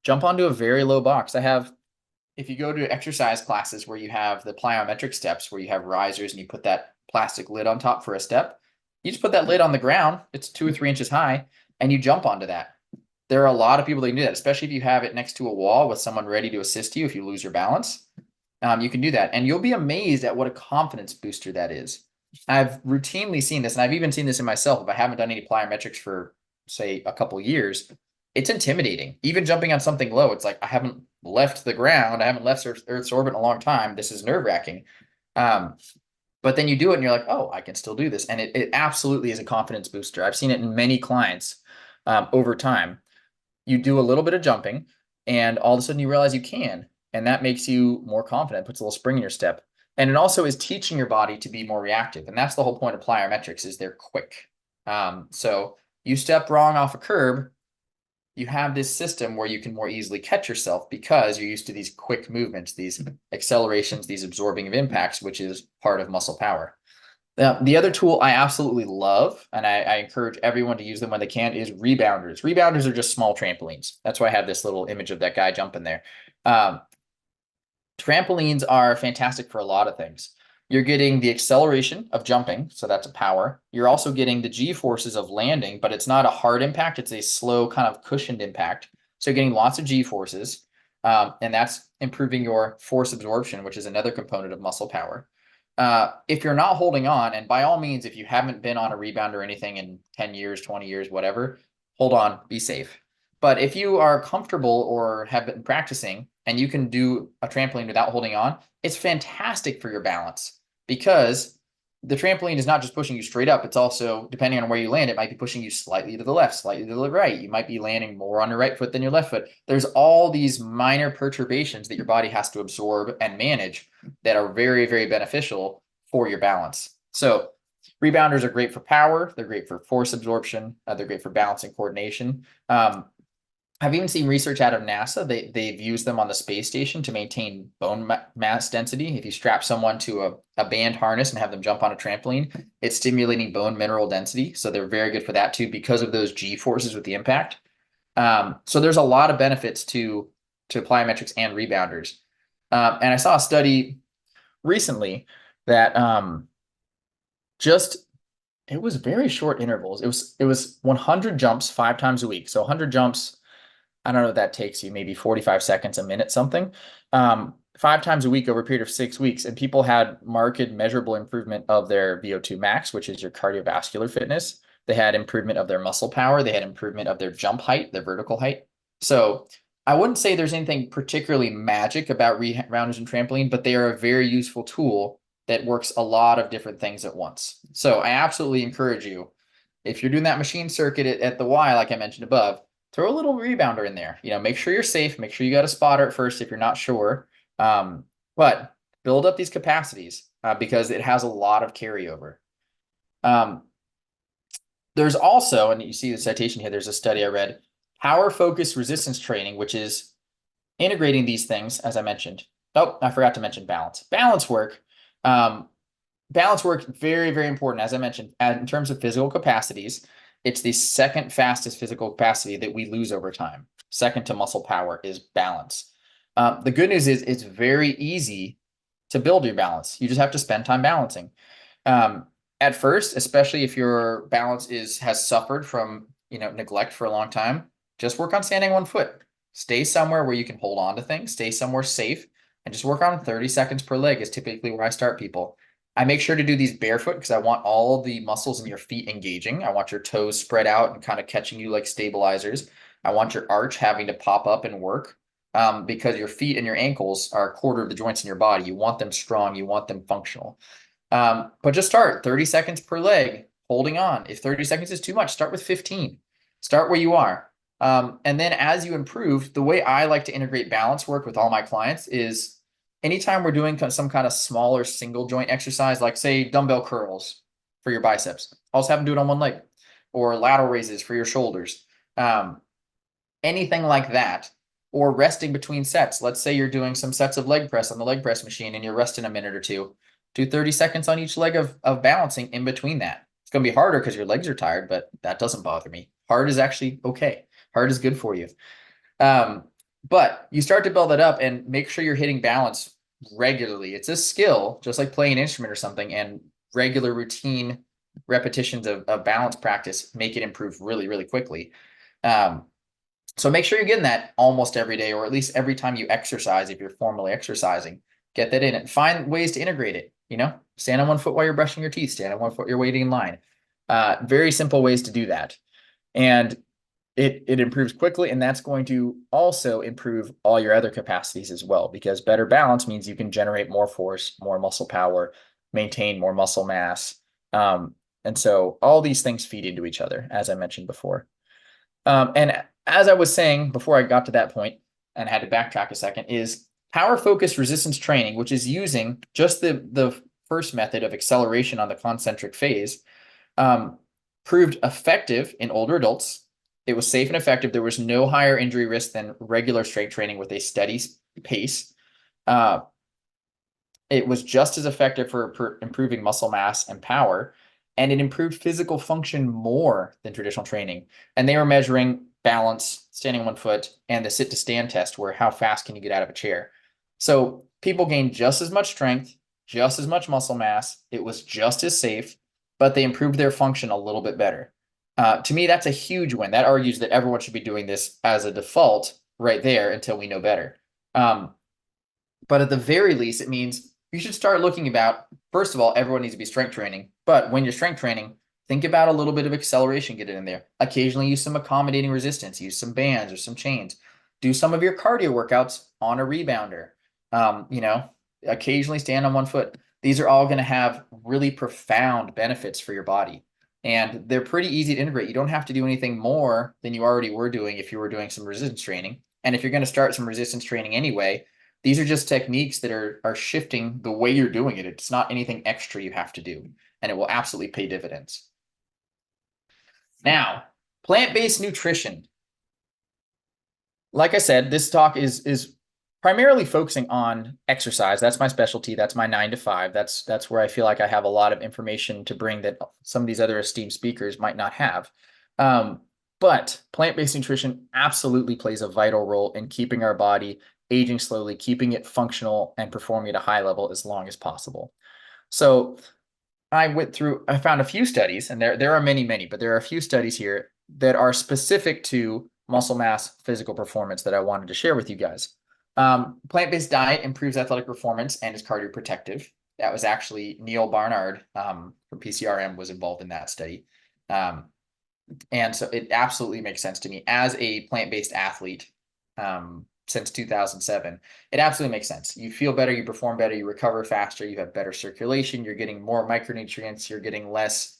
onto a very low box. If you go to exercise classes where you have the plyometric steps, where you have risers and you put that plastic lid on top for a step, you just put that lid on the ground, it's 2 or 3 inches high, and you jump onto that. There are a lot of people that can do that, especially if you have it next to a wall with someone ready to assist you if you lose your balance. You can do that, and you'll be amazed at what a confidence booster that is. I've routinely seen this, and I've even seen this in myself. If I haven't done any plyometrics for, say, a couple years, it's intimidating. Even jumping on something low, it's like, I haven't left the ground. I haven't left Earth's orbit in a long time. This is nerve-wracking. But then you do it and you're like, oh, I can still do this. And it absolutely is a confidence booster. I've seen it in many clients over time. You do a little bit of jumping and all of a sudden you realize you can. And that makes you more confident, puts a little spring in your step. And it also is teaching your body to be more reactive. And that's the whole point of plyometrics, is they're quick. So you step wrong off a curb, you have this system where you can more easily catch yourself because you're used to these quick movements, these accelerations, these absorbing of impacts, which is part of muscle power. The other tool I absolutely love, and I encourage everyone to use them when they can, is rebounders. Rebounders are just small trampolines. That's why I have this little image of that guy jumping there. Trampolines are fantastic for a lot of things. You're getting the acceleration of jumping, so that's a power. You're also getting the G-forces of landing, but it's not a hard impact. It's a slow kind of cushioned impact. So you're getting lots of G-forces, and that's improving your force absorption, which is another component of muscle power. If you're not holding on, and by all means, if you haven't been on a rebound or anything in 10 years, 20 years, whatever, hold on, be safe. But if you are comfortable or have been practicing and you can do a trampoline without holding on, it's fantastic for your balance, because the trampoline is not just pushing you straight up. It's also, depending on where you land, it might be pushing you slightly to the left, slightly to the right. You might be landing more on your right foot than your left foot. There's all these minor perturbations that your body has to absorb and manage that are very, very beneficial for your balance. So rebounders are great for power. They're great for force absorption. They're great for balance and coordination. I've even seen research out of NASA. They've used them on the space station to maintain bone mass density. If you strap someone to a band harness and have them jump on a trampoline, it's stimulating bone mineral density. So they're very good for that too, because of those G forces with the impact. So there's a lot of benefits to plyometrics and rebounders. And I saw a study recently that it was very short intervals. It was 100 jumps 5 times a week. So 100 jumps, I don't know what that takes you, maybe 45 seconds, a minute, something. 5 times a week over a period of 6 weeks. And people had marked measurable improvement of their VO2 max, which is your cardiovascular fitness. They had improvement of their muscle power. They had improvement of their jump height, their vertical height. So I wouldn't say there's anything particularly magic about rebounders and trampoline, but they are a very useful tool that works a lot of different things at once. So I absolutely encourage you, if you're doing that machine circuit at the Y, like I mentioned above, throw a little rebounder in there. Make sure you're safe. Make sure you got a spotter at first if you're not sure. But build up these capacities because it has a lot of carryover. Um, there's also, and you see the citation here, there's a study I read, power focused resistance training, which is integrating these things, as I mentioned. Oh, I forgot to mention balance. Um, balance work, very, very important. As I mentioned, in terms of physical capacities, it's the second fastest physical capacity that we lose over time. Second to muscle power is balance. The good news is it's very easy to build your balance. You just have to spend time balancing. Um, at first, especially if your balance has suffered from neglect for a long time, just work on standing on one foot. Stay somewhere where you can hold on to things, stay somewhere safe, and just work on 30 seconds per leg is typically where I start people. I make sure to do these barefoot because I want all the muscles in your feet engaging. I want your toes spread out and kind of catching you like stabilizers. I want your arch having to pop up and work because your feet and your ankles are a quarter of the joints in your body. You want them strong, you want them functional. But just start 30 seconds per leg, holding on. If 30 seconds is too much, start with 15. Start where you are. And then as you improve, the way I like to integrate balance work with all my clients is anytime we're doing some kind of smaller single joint exercise, like say dumbbell curls for your biceps, also have them do it on one leg, or lateral raises for your shoulders. Anything like that, or resting between sets. Let's say you're doing some sets of leg press on the leg press machine and you're resting a minute or two. Do 30 seconds on each leg of balancing in between that. It's going to be harder because your legs are tired, but that doesn't bother me. Hard is actually okay. Hard is good for you. But you start to build that up and make sure you're hitting balance regularly. It's a skill, just like playing an instrument or something, and regular routine repetitions of balance practice make it improve really, really quickly. So make sure you're getting that almost every day, or at least every time you exercise, if you're formally exercising, get that in and find ways to integrate it. Stand on one foot while you're brushing your teeth, stand on one foot, you're waiting in line. Very simple ways to do that. And it improves quickly, and that's going to also improve all your other capacities as well, because better balance means you can generate more force, more muscle power, maintain more muscle mass. And so all these things feed into each other, as I mentioned before. And as I was saying before I got to that point and had to backtrack a second, is power focused resistance training, which is using just the first method of acceleration on the concentric phase, proved effective in older adults. It was safe and effective. There was no higher injury risk than regular strength training with a steady pace. It was just as effective for improving muscle mass and power, and it improved physical function more than traditional training. And they were measuring balance, standing on one foot, and the sit to stand test, where how fast can you get out of a chair. So people gained just as much strength, just as much muscle mass. It was just as safe, but they improved their function a little bit better. To me, that's a huge win. That argues that everyone should be doing this as a default right there until we know better. But at the very least, it means you should start looking about, first of all, everyone needs to be strength training. But when you're strength training, think about a little bit of acceleration, get it in there. Occasionally use some accommodating resistance, use some bands or some chains. Do some of your cardio workouts on a rebounder. Occasionally stand on one foot. These are all going to have really profound benefits for your body. And they're pretty easy to integrate. You don't have to do anything more than you already were doing if you were doing some resistance training. And if you're going to start some resistance training anyway, these are just techniques that are shifting the way you're doing it. It's not anything extra you have to do, and it will absolutely pay dividends. Now, plant-based nutrition. Like I said, this talk is primarily focusing on exercise. That's my specialty. That's my 9 to 5. That's where I feel like I have a lot of information to bring that some of these other esteemed speakers might not have. But plant-based nutrition absolutely plays a vital role in keeping our body aging slowly, keeping it functional and performing at a high level as long as possible. So I found a few studies, and there are many, but there are a few studies here that are specific to muscle mass, physical performance that I wanted to share with you guys. Plant-based diet improves athletic performance and is cardioprotective. That was actually Neil Barnard from PCRM was involved in that study. And so it absolutely makes sense to me as a plant-based athlete. since 2007. It absolutely makes sense. You feel better, you perform better, you recover faster, you have better circulation, you're getting more micronutrients, you're getting less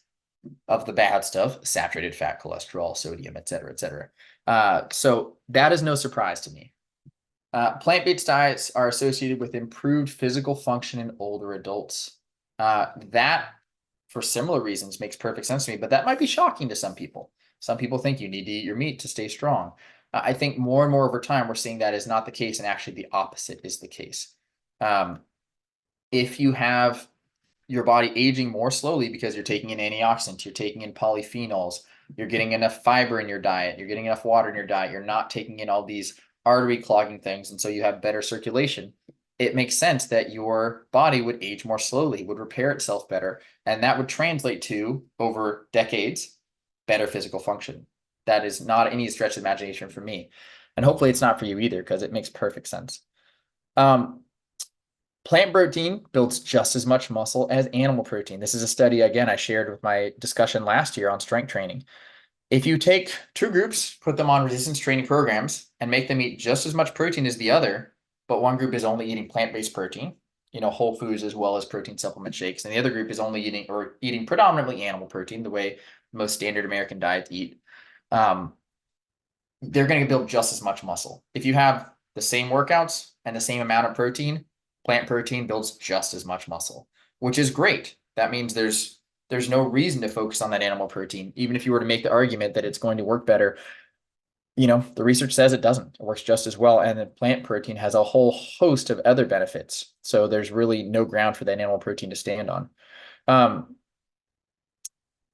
of the bad stuff, saturated fat, cholesterol, sodium, et cetera, et cetera. So that is no surprise to me. Plant-based diets are associated with improved physical function in older adults. That, for similar reasons, makes perfect sense to me, but that might be shocking to some people. Some people think you need to eat your meat to stay strong. I think more and more over time, we're seeing that is not the case, and actually the opposite is the case. If you have your body aging more slowly because you're taking in antioxidants, you're taking in polyphenols, you're getting enough fiber in your diet, you're getting enough water in your diet, you're not taking in all these artery clogging things, and so you have better circulation. It makes sense that your body would age more slowly, would repair itself better, and that would translate to, over decades, better physical function. That is not any stretch of imagination for me. And hopefully it's not for you either, because it makes perfect sense. Plant protein builds just as much muscle as animal protein. This is a study, again, I shared with my discussion last year on strength training. If you take two groups, put them on resistance training programs, and make them eat just as much protein as the other, but one group is only eating plant-based protein, whole foods as well as protein supplement shakes, and the other group is only eating predominantly animal protein, the way most standard American diets eat, they're going to build just as much muscle. If you have the same workouts and the same amount of protein, plant protein builds just as much muscle, which is great. That means there's no reason to focus on that animal protein, even if you were to make the argument that it's going to work better. The research says it doesn't. It works just as well. And the plant protein has a whole host of other benefits. So there's really no ground for that animal protein to stand on.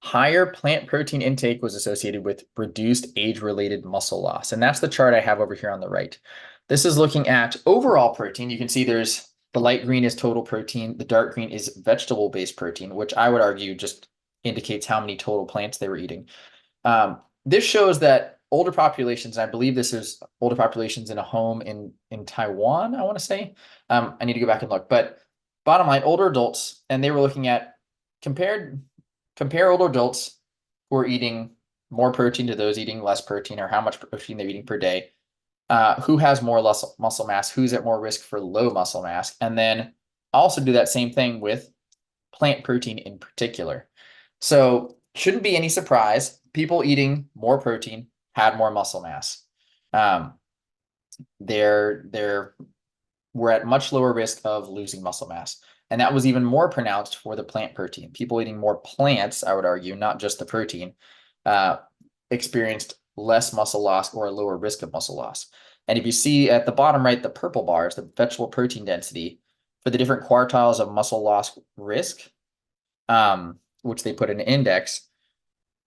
Higher plant protein intake was associated with reduced age-related muscle loss. And that's the chart I have over here on the right. This is looking at overall protein. You can see there's the light green is total protein. The dark green is vegetable-based protein, which I would argue just indicates how many total plants they were eating. This shows that older populations, and I believe this is older populations in a home in Taiwan, I want to say. I need to go back and look. But bottom line, older adults, and they were looking at compare older adults who are eating more protein to those eating less protein, or how much protein they're eating per day. Who has more muscle mass, who's at more risk for low muscle mass, and then also do that same thing with plant protein in particular. So shouldn't be any surprise, people eating more protein had more muscle mass. We're at much lower risk of losing muscle mass. And that was even more pronounced for the plant protein. People eating more plants, I would argue, not just the protein, experienced less muscle loss or a lower risk of muscle loss. And if you see at the bottom right, the purple bars, the vegetable protein density for the different quartiles of muscle loss risk, which they put in an index,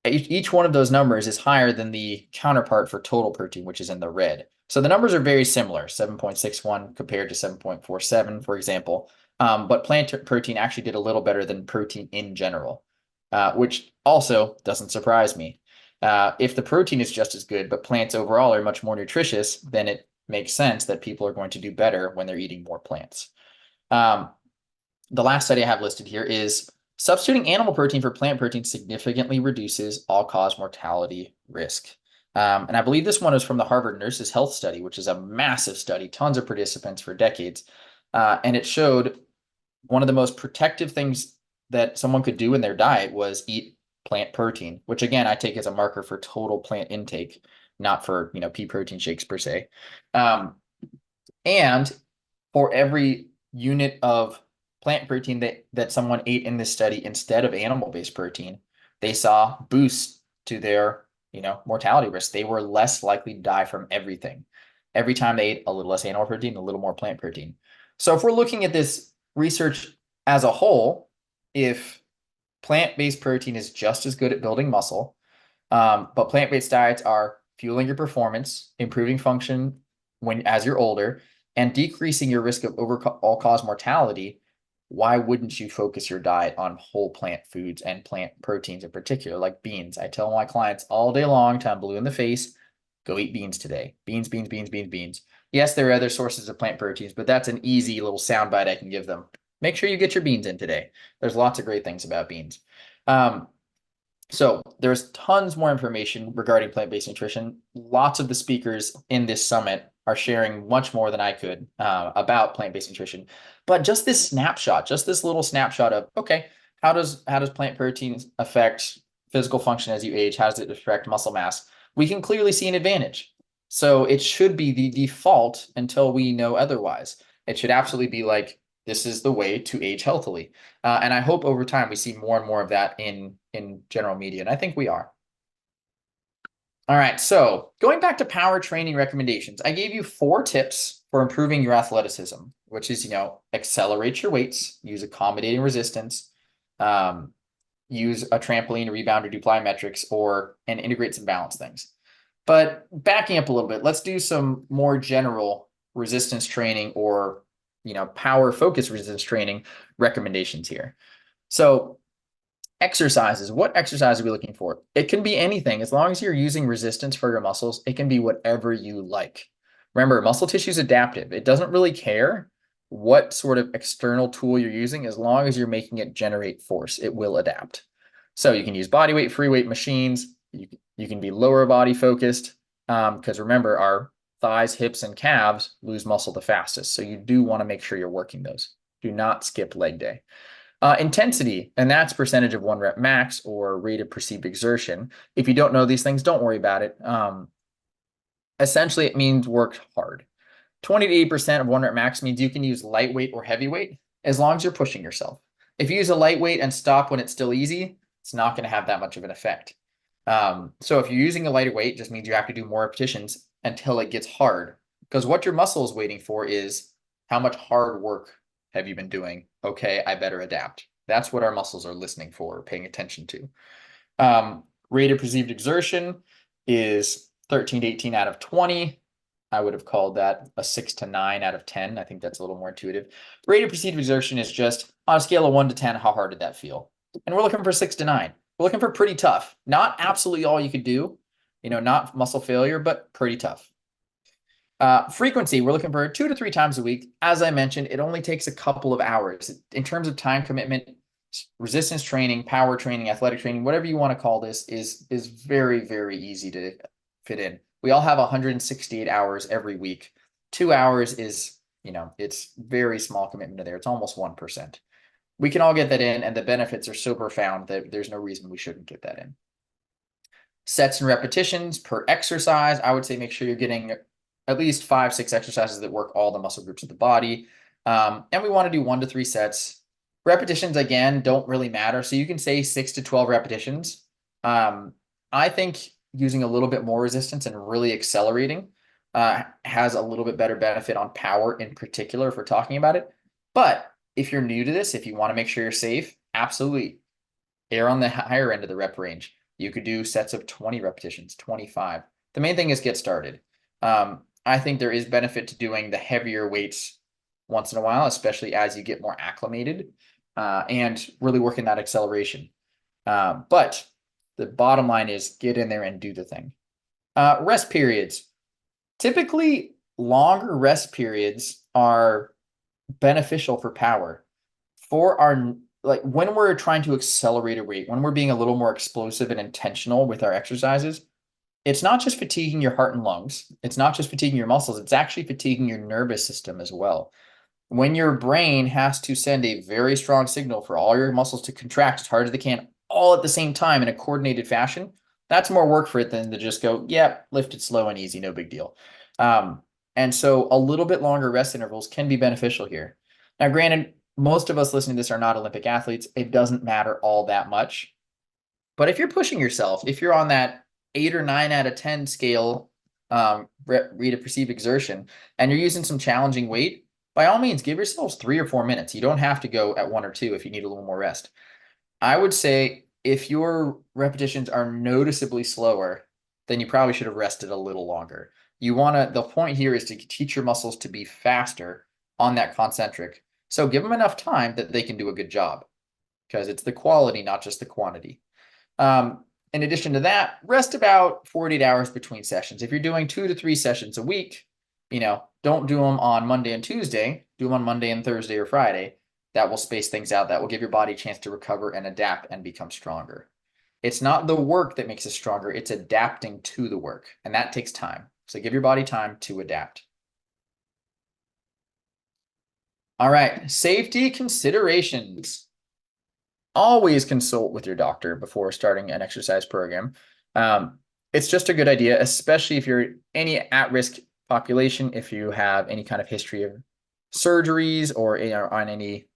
each one of those numbers is higher than the counterpart for total protein, which is in the red. So the numbers are very similar, 7.61 compared to 7.47, for example. But plant protein actually did a little better than protein in general, which also doesn't surprise me. If the protein is just as good, but plants overall are much more nutritious, then it makes sense that people are going to do better when they're eating more plants. The last study I have listed here is substituting animal protein for plant protein significantly reduces all-cause mortality risk. And I believe this one is from the Harvard Nurses Health Study, which is a massive study, tons of participants for decades. And it showed one of the most protective things that someone could do in their diet was eat plant protein, which again, I take as a marker for total plant intake, not for, pea protein shakes per se. And for every unit of plant protein that someone ate in this study instead of animal-based protein, they saw boosts to their, mortality risk. They were less likely to die from everything. Every time they ate a little less animal protein, a little more plant protein. So if we're looking at this research as a whole, if plant-based protein is just as good at building muscle, but plant-based diets are fueling your performance, improving function as you're older, and decreasing your risk of all-cause mortality, why wouldn't you focus your diet on whole plant foods and plant proteins in particular, like beans? I tell my clients all day long, till I'm blue in the face, go eat beans today. Beans, beans, beans, beans, beans. Yes, there are other sources of plant proteins, but that's an easy little soundbite I can give them. Make sure you get your beans in today. There's lots of great things about beans. So there's tons more information regarding plant-based nutrition. Lots of the speakers in this summit are sharing much more than I could about plant-based nutrition. But just this snapshot, just this little snapshot of, okay, how does plant proteins affect physical function as you age? How does it affect muscle mass? We can clearly see an advantage. So it should be the default until we know otherwise. It should absolutely be like, this is the way to age healthily. And I hope over time we see more and more of that in general media. And I think we are. All right, so going back to power training recommendations, I gave you 4 tips for improving your athleticism, which is, accelerate your weights, use accommodating resistance, use a trampoline, rebound, or do plyometrics, and integrate some balance things. But backing up a little bit, let's do some more general resistance training or, power focused resistance training recommendations here. So exercises, what exercise are we looking for? It can be anything. As long as you're using resistance for your muscles, it can be whatever you like. Remember, muscle tissue is adaptive. It doesn't really care what sort of external tool you're using. As long as you're making it generate force, it will adapt. So you can use body weight, free weight machines. You can be lower body focused, because remember, our thighs, hips, and calves lose muscle the fastest. So you do want to make sure you're working those. Do not skip leg day. Intensity, and that's percentage of 1 rep max or rate of perceived exertion. If you don't know these things, don't worry about it. Essentially, it means work hard. 20 to 80% of 1 rep max means you can use lightweight or heavyweight as long as you're pushing yourself. If you use a lightweight and stop when it's still easy, it's not going to have that much of an effect. So if you're using a lighter weight, it just means you have to do more repetitions until it gets hard. Because what your muscle is waiting for is, how much hard work have you been doing? Okay, I better adapt. That's what our muscles are listening for, paying attention to. Rate of perceived exertion is 13 to 18 out of 20. I would have called that a 6 to 9 out of 10. I think that's a little more intuitive. Rate of perceived exertion is just on a scale of 1 to 10, how hard did that feel? And we're looking for 6 to 9. We're looking for pretty tough. Not absolutely all you could do, not muscle failure, but pretty tough. Frequency, we're looking for 2 to 3 times a week. As I mentioned, it only takes a couple of hours. In terms of time commitment, resistance training, power training, athletic training, whatever you want to call this, is very, very easy to fit in. We all have 168 hours every week. 2 hours is, it's very small commitment to there. It's almost 1%. We can all get that in, and the benefits are so profound that there's no reason we shouldn't get that in. Sets and repetitions per exercise, I would say make sure you're getting at least 5, 6 exercises that work all the muscle groups of the body. And we want to do 1 to 3 sets. Repetitions, again, don't really matter. So you can say 6 to 12 repetitions. I think using a little bit more resistance and really accelerating has a little bit better benefit on power in particular if we're talking about it. But if you're new to this, if you want to make sure you're safe, absolutely err on the higher end of the rep range. You could do sets of 20 repetitions, 25. The main thing is get started. I think there is benefit to doing the heavier weights once in a while, especially as you get more acclimated and really working that acceleration. But the bottom line is get in there and do the thing. Rest periods. Typically, longer rest periods are beneficial for power. When we're trying to accelerate a rate, when we're being a little more explosive and intentional with our exercises, it's not just fatiguing your heart and lungs. It's not just fatiguing your muscles. It's actually fatiguing your nervous system as well. When your brain has to send a very strong signal for all your muscles to contract as hard as they can, all at the same time in a coordinated fashion, that's more work for it than to just go, yeah, lift it slow and easy, no big deal. And so a little bit longer rest intervals can be beneficial here. Now, granted, most of us listening to this are not Olympic athletes. It doesn't matter all that much. But if you're pushing yourself, if you're on that 8 or 9 out of 10 scale rate of perceived exertion, and you're using some challenging weight, by all means, give yourselves 3 or 4 minutes. You don't have to go at 1 or 2 if you need a little more rest. I would say if your repetitions are noticeably slower, then you probably should have rested a little longer. The point here is to teach your muscles to be faster on that concentric. So give them enough time that they can do a good job, because it's the quality, not just the quantity. In addition to that, rest about 48 hours between sessions. If you're doing 2 to 3 sessions a week, don't do them on Monday and Tuesday. Do them on Monday and Thursday or Friday. That will space things out. That will give your body a chance to recover and adapt and become stronger. It's not the work that makes us stronger. It's adapting to the work, and that takes time. So give your body time to adapt. All right, safety considerations. Always consult with your doctor before starting an exercise program. Um, it's just a good idea, especially if you're any at-risk population, if you have any kind of history of surgeries or on any,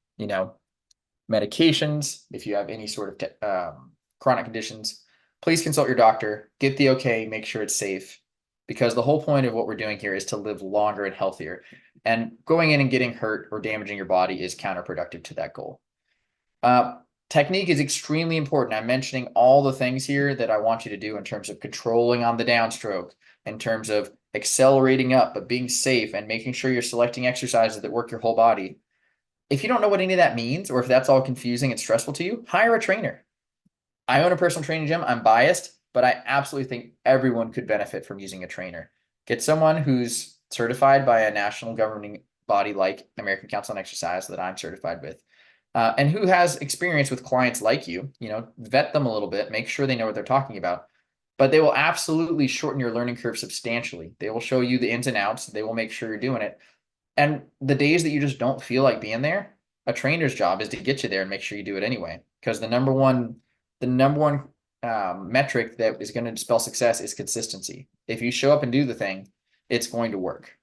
medications, if you have any sort of chronic conditions, please consult your doctor, get the okay, make sure it's safe, because the whole point of what we're doing here is to live longer and healthier. And going in and getting hurt or damaging your body is counterproductive to that goal. Uh, Technique is extremely important. I'm mentioning all the things here that I want you to do in terms of controlling on the downstroke, in terms of accelerating up, but being safe and making sure you're selecting exercises that work your whole body. If you don't know what any of that means, or if that's all confusing and stressful to you, hire a trainer. I own a personal training gym. I'm biased, but I absolutely think everyone could benefit from using a trainer. Get someone who's certified by a national governing body like American Council on Exercise that I'm certified with, and who has experience with clients like you. Vet them a little bit, make sure they know what they're talking about. But they will absolutely shorten your learning curve substantially. They will show you the ins and outs. They will make sure you're doing it. And the days that you just don't feel like being there, a trainer's job is to get you there and make sure you do it anyway. Because the number one metric that is going to spell success is consistency. If you show up and do the thing, it's going to work.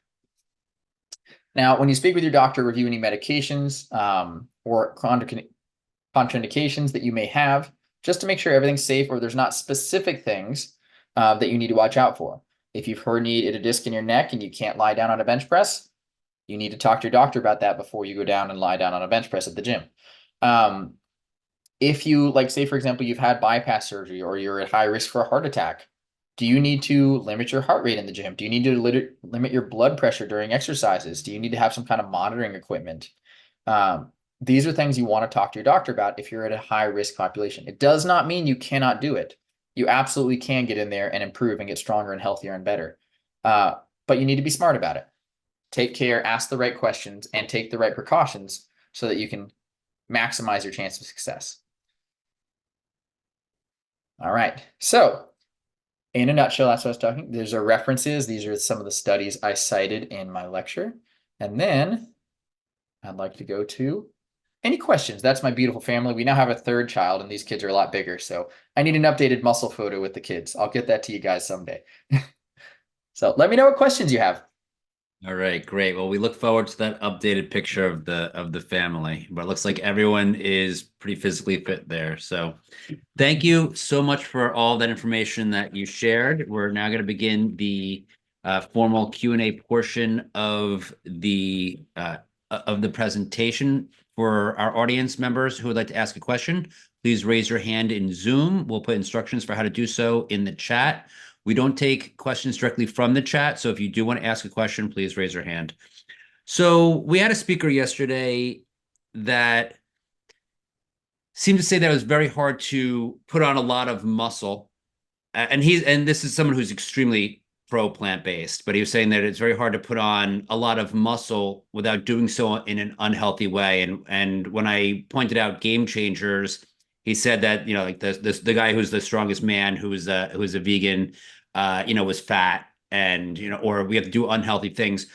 Now, when you speak with your doctor, review any medications or contraindications that you may have, just to make sure everything's safe or there's not specific things that you need to watch out for. If you've herniated a disc in your neck and you can't lie down on a bench press, you need to talk to your doctor about that before you go down and lie down on a bench press at the gym. If you, like, say, for example, you've had bypass surgery or you're at high risk for a heart attack, do you need to limit your heart rate in the gym? Do you need to limit your blood pressure during exercises? Do you need to have some kind of monitoring equipment? These are things you want to talk to your doctor about if you're at a high risk population. It does not mean you cannot do it. You absolutely can get in there and improve and get stronger and healthier and better. But you need to be smart about it. Take care, ask the right questions, and take the right precautions so that you can maximize your chance of success. All right. So in a nutshell, that's what I was talking. These are references. These are some of the studies I cited in my lecture. And then I'd like to go to any questions. That's my beautiful family. We now have a third child, and these kids are a lot bigger. So I need an updated muscle photo with the kids. I'll get that to you guys someday. So let me know what questions you have. All right, great. Well, we look forward to that updated picture of the family, but it looks like everyone is pretty physically fit there. So thank you so much for all that information that you shared. We're now going to begin the formal Q&A portion of the presentation. For our audience members who would like to ask a question, please raise your hand in Zoom. We'll put instructions for how to do so in the chat. We don't take questions directly from the chat, so if you do want to ask a question, please raise your hand. So we had a speaker yesterday that seemed to say that it was very hard to put on a lot of muscle. And this is someone who's extremely pro plant-based, but he was saying that it's very hard to put on a lot of muscle without doing so in an unhealthy way. And when I pointed out game changers, he said that, like the guy who's the strongest man, who's a vegan, was fat, and or we have to do unhealthy things.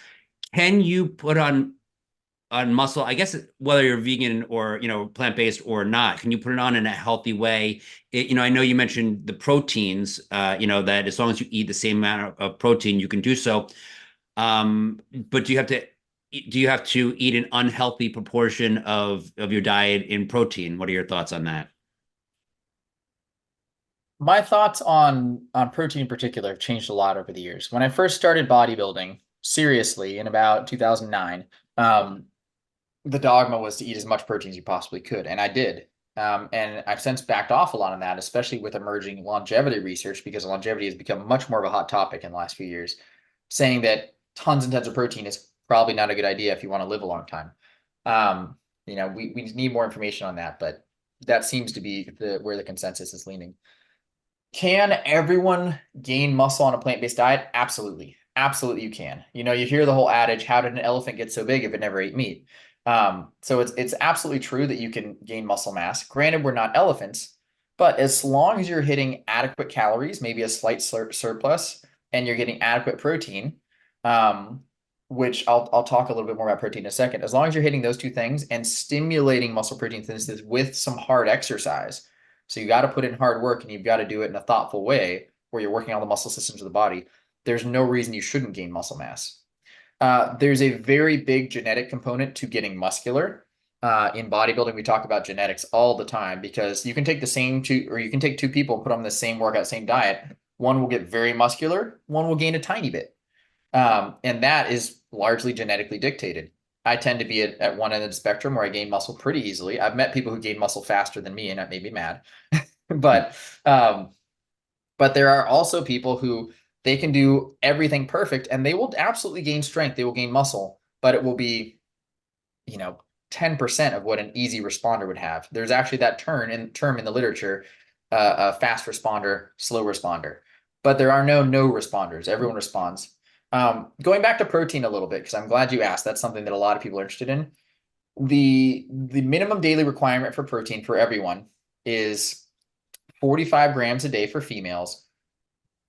Can you put on muscle, I guess, whether you're vegan or plant-based or not? Can you put it on in a healthy way? I know you mentioned the proteins, that as long as you eat the same amount of protein, you can do so. But do you have to eat an unhealthy proportion of your diet in protein? What are your thoughts on that? My thoughts on protein in particular have changed a lot over the years. When I first started bodybuilding seriously in about 2009, the dogma was to eat as much protein as you possibly could, and I did. And I've since backed off a lot on that, especially with emerging longevity research, because longevity has become much more of a hot topic in the last few years, saying that tons and tons of protein is probably not a good idea if you want to live a long time. We need more information on that, but that seems to be where the consensus is leaning. Can everyone gain muscle on a plant-based diet? Absolutely. Absolutely you can. You hear the whole adage, how did an elephant get so big if it never ate meat? So it's absolutely true that you can gain muscle mass. Granted, we're not elephants, but as long as you're hitting adequate calories, maybe a slight surplus, and you're getting adequate protein, which I'll talk a little bit more about protein in a second. As long as you're hitting those two things and stimulating muscle protein synthesis with some hard exercise. So you got to put in hard work and you've got to do it in a thoughtful way where you're working on the muscle systems of the body. There's no reason you shouldn't gain muscle mass. There's a very big genetic component to getting muscular. In bodybuilding, we talk about genetics all the time because you can take you can take two people and put them on the same workout, same diet. One will get very muscular, one will gain a tiny bit. And that is largely genetically dictated. I tend to be at one end of the spectrum where I gain muscle pretty easily. I've met people who gain muscle faster than me, and that made me mad. But there are also people who they can do everything perfect and they will absolutely gain strength. They will gain muscle, but it will be, 10% of what an easy responder would have. There's actually that term in the literature, a fast responder, slow responder, but there are no responders. Everyone responds. Going back to protein a little bit, because I'm glad you asked. That's something that a lot of people are interested in. The minimum daily requirement for protein for everyone is 45 grams a day for females,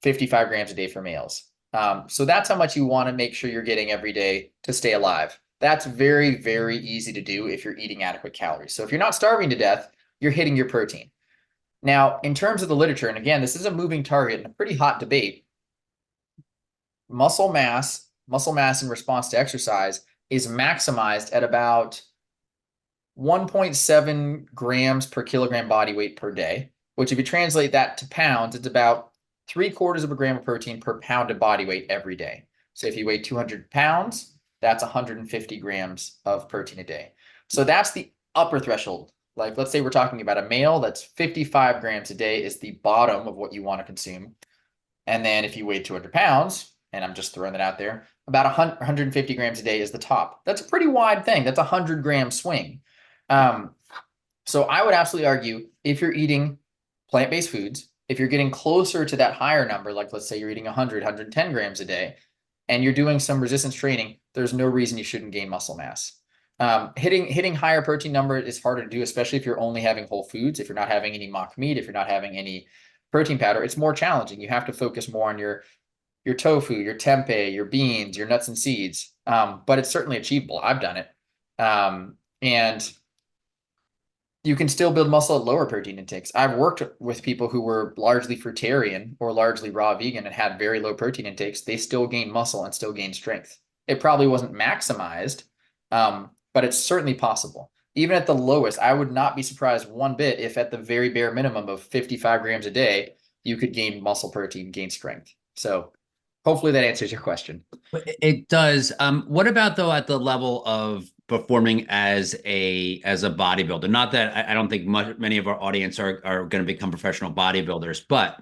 55 grams a day for males. So that's how much you want to make sure you're getting every day to stay alive. That's very, very easy to do if you're eating adequate calories. So if you're not starving to death, you're hitting your protein. Now, in terms of the literature, and again, this is a moving target and a pretty hot debate, muscle mass in response to exercise is maximized at about 1.7 grams per kilogram body weight per day, which if you translate that to pounds, it's about 3/4 of a gram of protein per pound of body weight every day. So if you weigh 200 pounds, that's 150 grams of protein a day. So that's the upper threshold. Like, let's say we're talking about a male, that's 55 grams a day is the bottom of what you want to consume. And then if you weigh 200 pounds, and I'm just throwing that out there, about 150 grams a day is the top. That's a pretty wide thing. That's a 100-gram swing. So I would absolutely argue if you're eating plant-based foods, if you're getting closer to that higher number, like let's say you're eating 100, 110 grams a day, and you're doing some resistance training, there's no reason you shouldn't gain muscle mass. Hitting higher protein number is harder to do, especially if you're only having whole foods, if you're not having any mock meat, if you're not having any protein powder, it's more challenging. You have to focus more on your tofu, your tempeh, your beans, your nuts and seeds. But it's certainly achievable. I've done it. And you can still build muscle at lower protein intakes. I've worked with people who were largely fruitarian or largely raw vegan and had very low protein intakes. They still gained muscle and still gained strength. It probably wasn't maximized, but it's certainly possible. Even at the lowest, I would not be surprised one bit if at the very bare minimum of 55 grams a day, you could gain muscle protein, gain strength. So hopefully that answers your question. It does. What about though at the level of performing as a bodybuilder? Not that I don't think many of our audience are going to become professional bodybuilders, but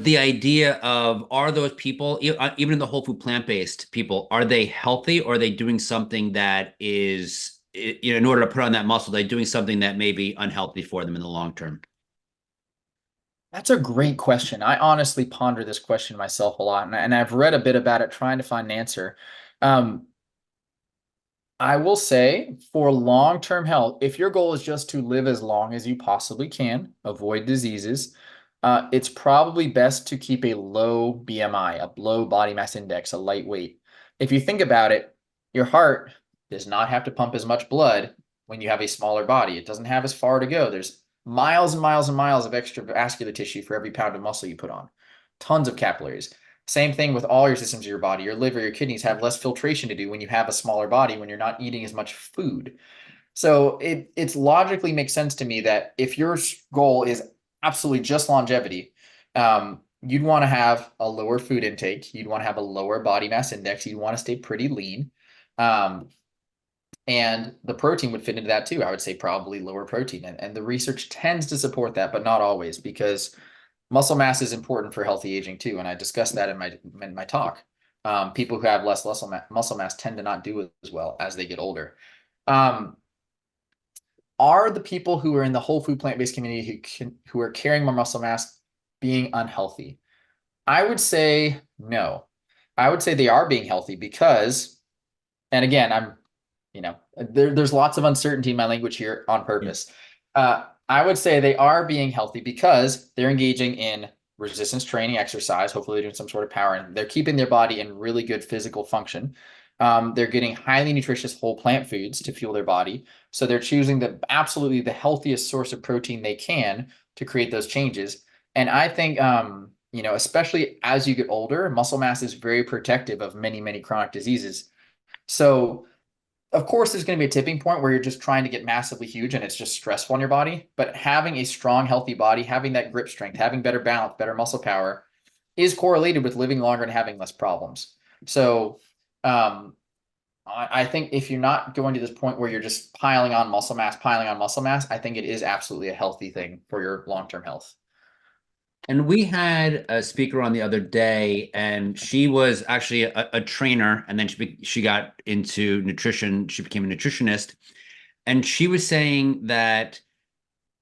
the idea of, are those people, even in the whole food plant-based people, are they healthy, or are they doing something that is, in order to put on that muscle, they're doing something that may be unhealthy for them in the long term? That's a great question. I honestly ponder this question myself a lot, and I've read a bit about it trying to find an answer. I will say for long-term health, if your goal is just to live as long as you possibly can, avoid diseases, it's probably best to keep a low BMI, a low body mass index, a lightweight. If you think about it, your heart does not have to pump as much blood when you have a smaller body. It doesn't have as far to go. There's miles and miles and miles of extra vascular tissue for every pound of muscle you put on. Tons of capillaries. Same thing with all your systems of your body. Your liver, your kidneys have less filtration to do when you have a smaller body, when you're not eating as much food. So it's logically makes sense to me that if your goal is absolutely just longevity, you'd want to have a lower food intake. You'd want to have a lower body mass index. You'd want to stay pretty lean. And the protein would fit into that too. I would say probably lower protein. And the research tends to support that, but not always, because muscle mass is important for healthy aging too. And I discussed that in my talk. People who have less muscle mass tend to not do as well as they get older. Are the people who are in the whole food plant-based community who are carrying more muscle mass being unhealthy? I would say no. I would say they are being healthy because, and again, there's lots of uncertainty in my language here on purpose. I would say they are being healthy because they're engaging in resistance training exercise. Hopefully they're doing some sort of power, and they're keeping their body in really good physical function. They're getting highly nutritious whole plant foods to fuel their body. So they're choosing absolutely the healthiest source of protein they can to create those changes. And I think, especially as you get older, muscle mass is very protective of many, many chronic diseases. So of course, there's going to be a tipping point where you're just trying to get massively huge and it's just stressful on your body. But having a strong, healthy body, having that grip strength, having better balance, better muscle power is correlated with living longer and having less problems. So, I think if you're not going to this point where you're just piling on muscle mass, I think it is absolutely a healthy thing for your long-term health. And we had a speaker on the other day, and she was actually a trainer, and then she got into nutrition. She became a nutritionist, and she was saying that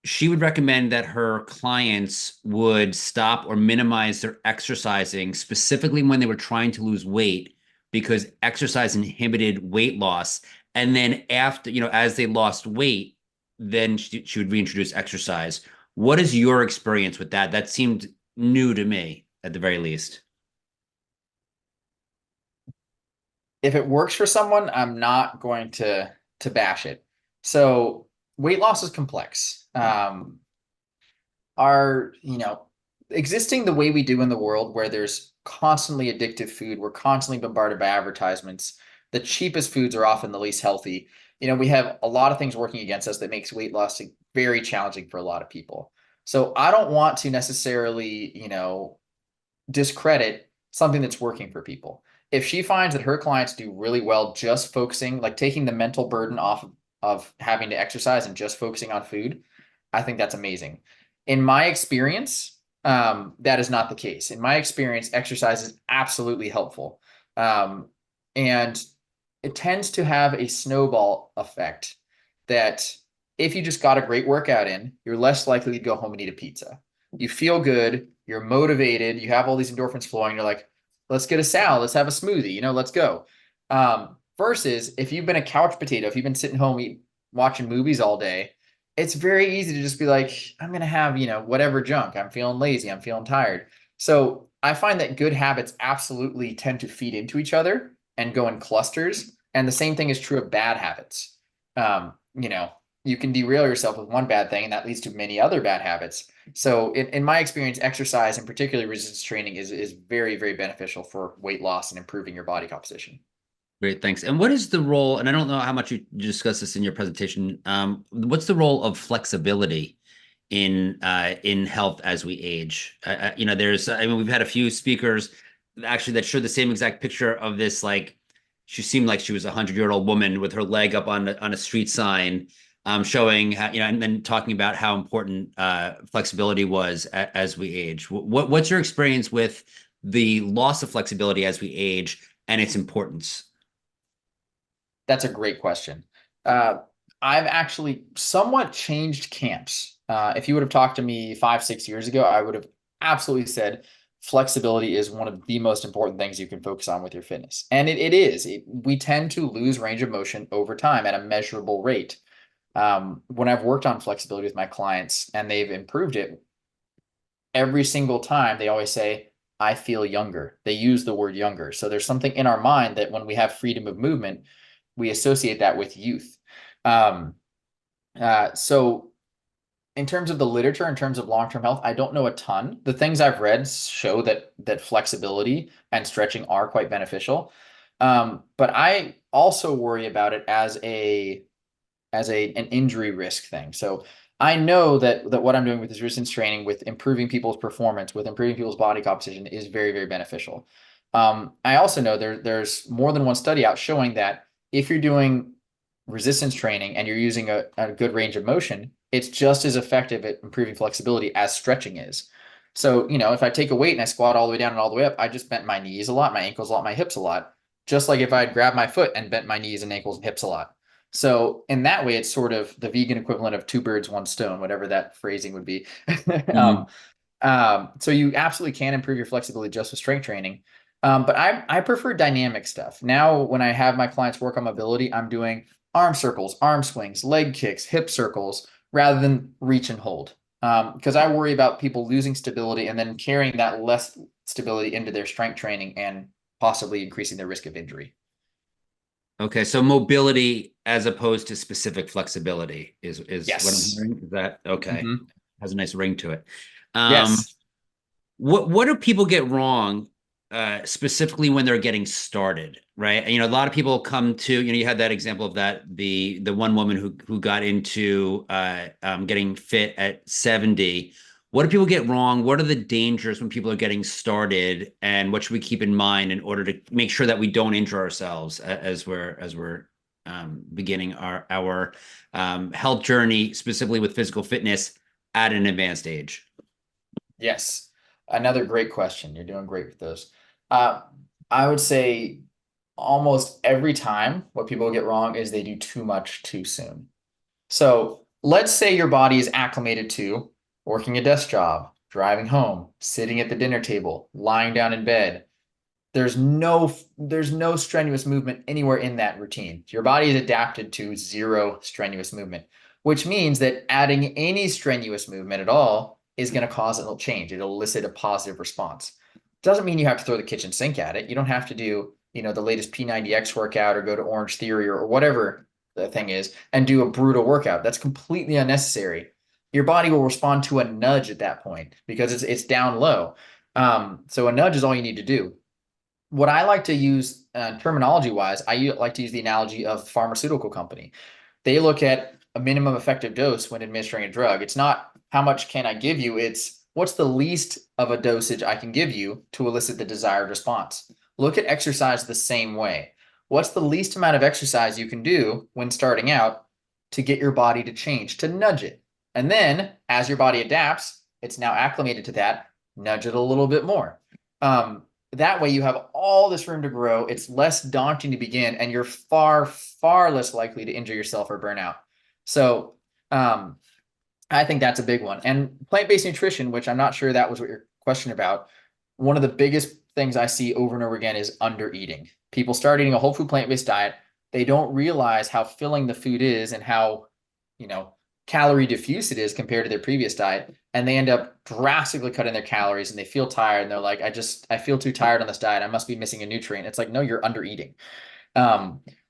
she would recommend that her clients would stop or minimize their exercising, specifically when they were trying to lose weight, because exercise inhibited weight loss. And then after, as they lost weight, then she would reintroduce exercise. What is your experience with that? That seemed new to me, at the very least. If it works for someone, I'm not going to bash it. So weight loss is complex. Our, existing the way we do in the world where there's constantly addictive food, we're constantly bombarded by advertisements. The cheapest foods are often the least healthy. We have a lot of things working against us that makes weight loss very challenging for a lot of people. So I don't want to necessarily, discredit something that's working for people. If she finds that her clients do really well just focusing, like taking the mental burden off of having to exercise and just focusing on food, I think that's amazing. In my experience, that is not the case. In my experience, exercise is absolutely helpful. And it tends to have a snowball effect that if you just got a great workout in, you're less likely to go home and eat a pizza. You feel good, you're motivated, you have all these endorphins flowing, you're like, let's get a salad, let's have a smoothie, let's go. Versus if you've been a couch potato, if you've been sitting home watching movies all day, it's very easy to just be like, I'm going to have, whatever junk. I'm feeling lazy. I'm feeling tired. So I find that good habits absolutely tend to feed into each other and go in clusters. And the same thing is true of bad habits. Um, you know, you can derail yourself with one bad thing and that leads to many other bad habits. So in my experience, exercise and particularly resistance training is very, very beneficial for weight loss and improving your body composition. Great, thanks. And what is the role, and I don't know how much you discussed this in your presentation, what's the role of flexibility in health as we age? We've had a few speakers actually that showed the same exact picture of this, like she seemed like she was 100-year-old woman with her leg up on a street sign, showing how, and then talking about how important flexibility was as we age. What's your experience with the loss of flexibility as we age and its importance? That's a great question. I've actually somewhat changed camps. If you would have talked to me 5, 6 years ago, I would have absolutely said flexibility is one of the most important things you can focus on with your fitness. And it is. We tend to lose range of motion over time at a measurable rate. When I've worked on flexibility with my clients and they've improved it, every single time they always say, I feel younger. They use the word younger. So there's something in our mind that when we have freedom of movement, we associate that with youth. Um, so in terms of the literature, in terms of long-term health, I don't know a ton. The things I've read show that flexibility and stretching are quite beneficial. But I also worry about it as an injury risk thing. So I know that what I'm doing with this resistance training, with improving people's performance, with improving people's body composition, is very, very beneficial. I also know there's more than one study out showing that if you're doing resistance training and you're using a good range of motion, it's just as effective at improving flexibility as stretching is. So, if I take a weight and I squat all the way down and all the way up, I just bent my knees a lot, my ankles a lot, my hips a lot. Just like if I had grabbed my foot and bent my knees and ankles and hips a lot. So in that way, it's sort of the vegan equivalent of two birds, one stone, whatever that phrasing would be. Mhm. So you absolutely can improve your flexibility just with strength training. But I prefer dynamic stuff. Now, when I have my clients work on mobility, I'm doing arm circles, arm swings, leg kicks, hip circles, rather than reach and hold. Because I worry about people losing stability and then carrying that less stability into their strength training and possibly increasing their risk of injury. Okay, so mobility as opposed to specific flexibility is what I'm Yes. hearing. Is that okay? Hmm. Has a nice ring to it. Um, Yes. what do people get wrong, specifically when they're getting started, right? A lot of people come to, you had that example of that the one woman who got into getting fit at 70. What do people get wrong? What are the dangers when people are getting started, and what should we keep in mind in order to make sure that we don't injure ourselves as we're beginning our health journey, specifically with physical fitness at an advanced age? Yes. Another great question. You're doing great with those. Uh, I would say almost every time what people get wrong is they do too much too soon. So let's say your body is acclimated to working a desk job, driving home, sitting at the dinner table, lying down in bed. There's no strenuous movement anywhere in that routine. Your body is adapted to zero strenuous movement, which means that adding any strenuous movement at all is going to cause it'll change. It'll elicit a positive response. Doesn't mean you have to throw the kitchen sink at it. You don't have to do, the latest P90X workout or go to Orange Theory or whatever the thing is and do a brutal workout. That's completely unnecessary. Your body will respond to a nudge at that point because it's down low. So a nudge is all you need to do. What I like to use terminology wise, like to use the analogy of pharmaceutical company. They look at a minimum effective dose when administering a drug. It's not how much can I give you, it's what's the least of a dosage I can give you to elicit the desired response. Look at exercise the same way. What's the least amount of exercise you can do when starting out to get your body to change, to nudge it? And then as your body adapts, it's now acclimated to that, nudge it a little bit more. That way you have all this room to grow. It's less daunting to begin, and you're far, far less likely to injure yourself or burn out. So um, I think that's a big one. And plant-based nutrition, which I'm not sure that was what your question about, one of the biggest things I see over and over again is under eating. People start eating a whole food plant-based diet. They don't realize how filling the food is and how, you know, calorie diffuse it is compared to their previous diet. And they end up drastically cutting their calories and they feel tired and they're like, I feel too tired on this diet. I must be missing a nutrient. It's like, no, you're under eating.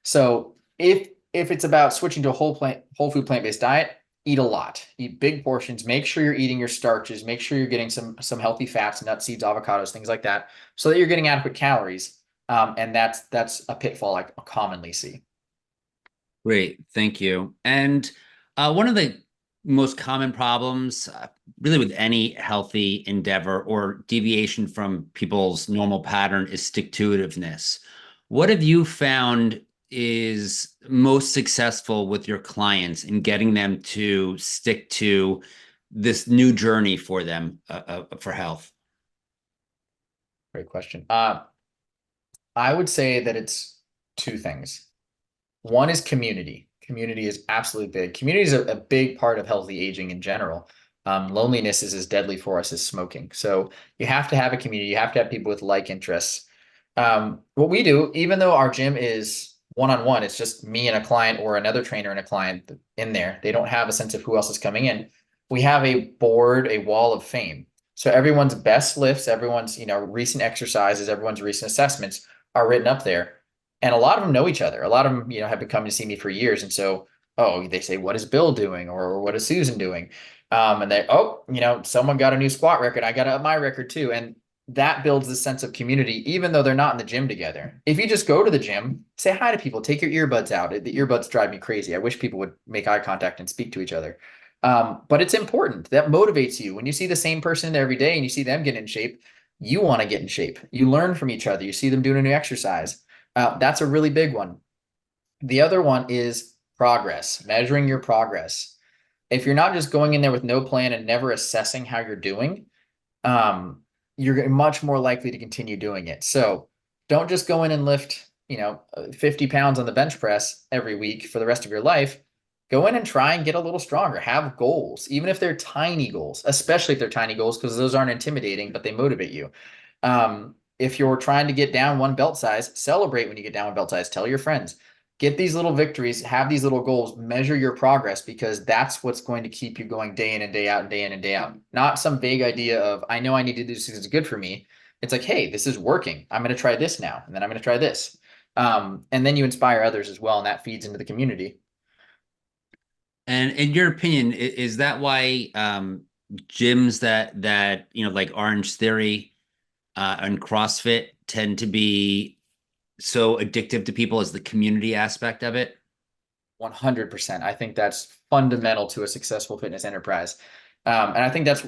So if it's about switching to a whole food plant-based diet, eat a lot, eat big portions, make sure you're eating your starches, make sure you're getting some healthy fats, nuts, seeds, avocados, things like that, so that you're getting adequate calories. And that's a pitfall I commonly see. Great, thank you. And one of the most common problems, really with any healthy endeavor or deviation from people's normal pattern, is stick-to-itiveness. What have you found is most successful with your clients in getting them to stick to this new journey for them for health? Great question. I would say that it's two things. One is community. Community is absolutely big. Community is a big part of healthy aging in general. Loneliness is as deadly for us as smoking. So you have to have a community. You have to have people with like interests. What we do, even though our gym is one-on-one, it's just me and a client or another trainer and a client in there. They don't have a sense of who else is coming in. We have a board, a wall of fame. So everyone's best lifts, everyone's, recent exercises, everyone's recent assessments are written up there. And a lot of them know each other. A lot of them, have been coming to see me for years. And so, oh, they say, what is Bill doing? Or what is Susan doing? And they, oh, someone got a new squat record. I got to up my record too. And that builds this sense of community, even though they're not in the gym together. If you just go to the gym, say hi to people, take your earbuds out. The earbuds drive me crazy. I wish people would make eye contact and speak to each other. But it's important. That motivates you. When you see the same person every day and you see them get in shape, you want to get in shape. You learn from each other. You see them doing a new exercise. That's a really big one. The other one is progress, measuring your progress. If you're not just going in there with no plan and never assessing how you're doing, you're much more likely to continue doing it. So don't just go in and lift, 50 pounds on the bench press every week for the rest of your life. Go in and try and get a little stronger. Have goals, even if they're tiny goals, especially if they're tiny goals, because those aren't intimidating, but they motivate you. If you're trying to get down one belt size, celebrate when you get down one belt size. Tell your friends. Get these little victories, have these little goals, measure your progress, because that's what's going to keep you going day in and day out and day in and day out. Not some vague idea of, I know I need to do this because it's good for me. It's like, hey, this is working. I'm going to try this now. And then I'm going to try this. And then you inspire others as well, and that feeds into the community. And in your opinion, is that why gyms that like Orange Theory and CrossFit tend to be so addictive to people as the community aspect of it? 100%. I think that's fundamental to a successful fitness enterprise. And I think that's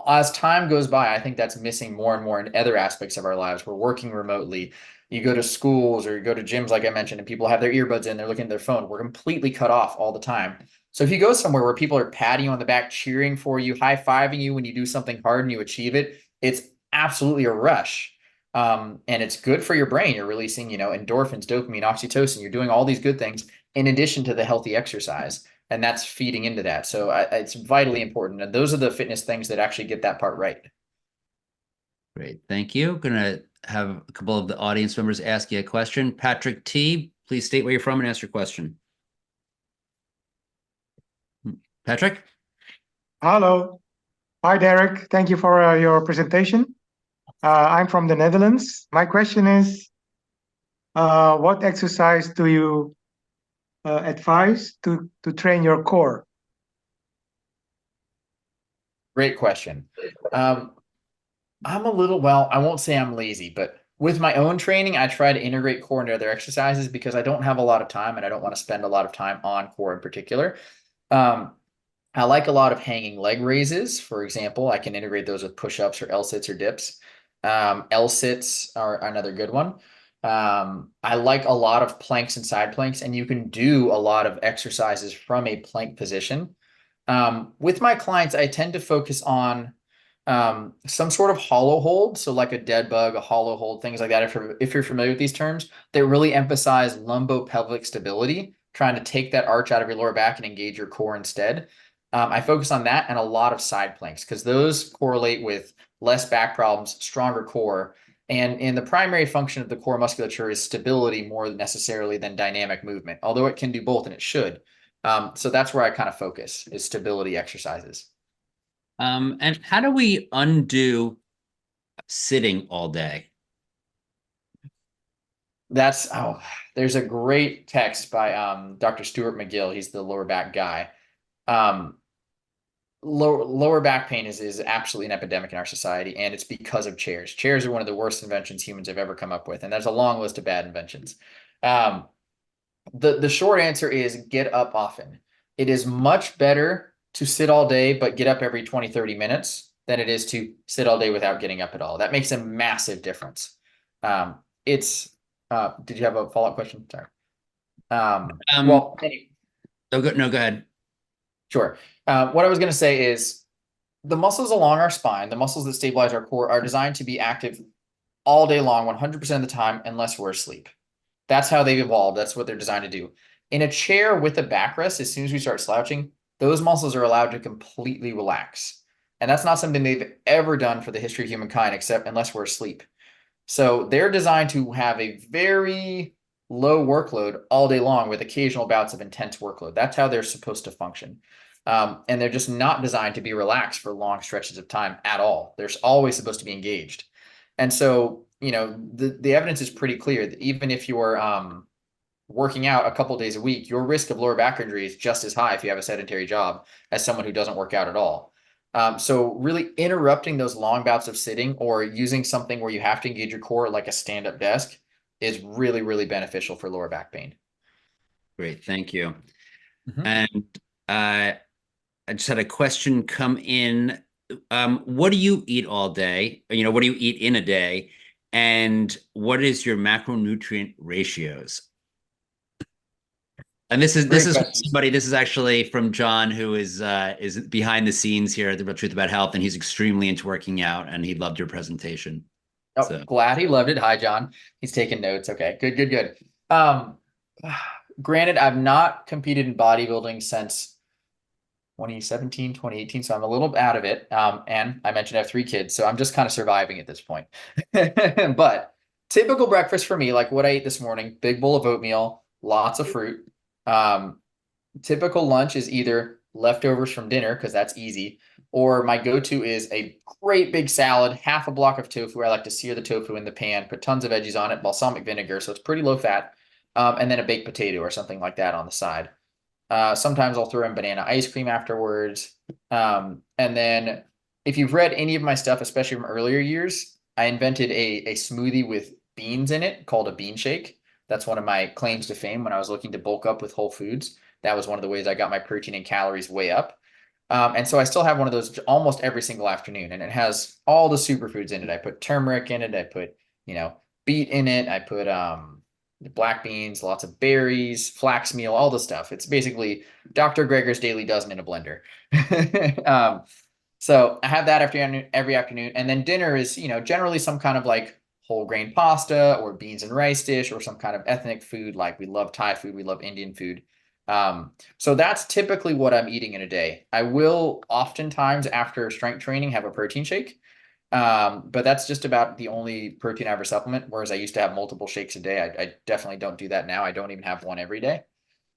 as time goes by, I think that's missing more and more in other aspects of our lives. We're working remotely. You go to schools or you go to gyms, like I mentioned, and people have their earbuds in, they're looking at their phone. We're completely cut off all the time. So if you go somewhere where people are patting you on the back, cheering for you, high-fiving you when you do something hard and you achieve it, it's absolutely a rush. And it's good for your brain. You're releasing, endorphins, dopamine, oxytocin. You're doing all these good things in addition to the healthy exercise. And that's feeding into that. So it's vitally important. And those are the fitness things that actually get that part right. Great. Thank you. Gonna have a couple of the audience members ask you a question. Patrick T, please state where you're from and ask your question. Patrick? Hello. Hi, Derek. Thank you for your presentation. I'm from the Netherlands. My question is, what exercise do you advise to train your core? Great question. I'm I won't say I'm lazy, but with my own training, I try to integrate core into other exercises because I don't have a lot of time and I don't want to spend a lot of time on core in particular. Um, I like a lot of hanging leg raises. For example, I can integrate those with push-ups or L-sits or dips. L-sits are another good one. I like a lot of planks and side planks, and you can do a lot of exercises from a plank position. With my clients, I tend to focus on some sort of hollow hold. So like a dead bug, a hollow hold, things like that. If you're familiar with these terms, they really emphasize lumbopelvic stability, trying to take that arch out of your lower back and engage your core instead. I focus on that and a lot of side planks because those correlate with less back problems, stronger core. And the primary function of the core musculature is stability more necessarily than dynamic movement, although it can do both and it should. So that's where I kind of focus is stability exercises. And how do we undo sitting all day? There's a great text by Dr. Stuart McGill. He's the lower back guy. Um, lower back pain is absolutely an epidemic in our society, and it's because of chairs. Chairs are one of the worst inventions humans have ever come up with, and there's a long list of bad inventions. Um, the short answer is get up often. It is much better to sit all day, but get up every 20, 30 minutes than it is to sit all day without getting up at all. That makes a massive difference. It's did you have a follow-up question? Sorry. Well, anyway, No, go ahead. sure. What I was going to say is the muscles along our spine, the muscles that stabilize our core, are designed to be active all day long, 100% of the time, unless we're asleep. That's how they've evolved. That's what they're designed to do. In a chair with a backrest, as soon as we start slouching, those muscles are allowed to completely relax. And that's not something they've ever done for the history of humankind, except unless we're asleep. So they're designed to have a very low workload all day long with occasional bouts of intense workload. That's how they're supposed to function. And they're just not designed to be relaxed for long stretches of time at all. They're always supposed to be engaged. And so, the evidence is pretty clear that even if you're working out a couple days a week, your risk of lower back injury is just as high if you have a sedentary job as someone who doesn't work out at all. So really interrupting those long bouts of sitting or using something where you have to engage your core like a stand-up desk is really, really beneficial for lower back pain. Great, thank you. Mhm. And I just had a question come in. What do you eat all day? What do you eat in a day? And what is your macronutrient ratios? And this is Great from questions. somebody. This is actually from John, who is behind the scenes here at The Real Truth About Health, and he's extremely into working out, and he loved your presentation. Oh, So glad he loved it. Hi, John. He's taking notes. Okay, good, good, good. Um, Granted, I've not competed in bodybuilding since 2017, 2018, so I'm a little out of it. And I mentioned I have 3 kids, so I'm just kind of surviving at this point. But typical breakfast for me, like what I ate this morning, big bowl of oatmeal, lots of fruit. Typical lunch is either leftovers from dinner because that's easy. Or my go-to is a great big salad, half a block of tofu. I like to sear the tofu in the pan, put tons of veggies on it, balsamic vinegar, so it's pretty low fat, and then a baked potato or something like that on the side. Sometimes I'll throw in banana ice cream afterwards. And then if you've read any of my stuff, especially from earlier years, I invented a smoothie with beans in it called a bean shake. That's one of my claims to fame when I was looking to bulk up with whole foods. That was one of the ways I got my protein and calories way up. And so I still have one of those almost every single afternoon, and it has all the superfoods in it. I put turmeric in it. I put, beet in it. I put black beans, lots of berries, flax meal, all the stuff. It's basically Dr. Greger's Daily Dozen in a blender. So I have that every afternoon. And then dinner is, generally some kind of like whole grain pasta or beans and rice dish or some kind of ethnic food. Like we love Thai food, we love Indian food. So that's typically what I'm eating in a day. I will oftentimes after strength training have a protein shake. But that's just about the only protein I ever supplement, whereas I used to have multiple shakes a day. I definitely don't do that now. I don't even have one every day.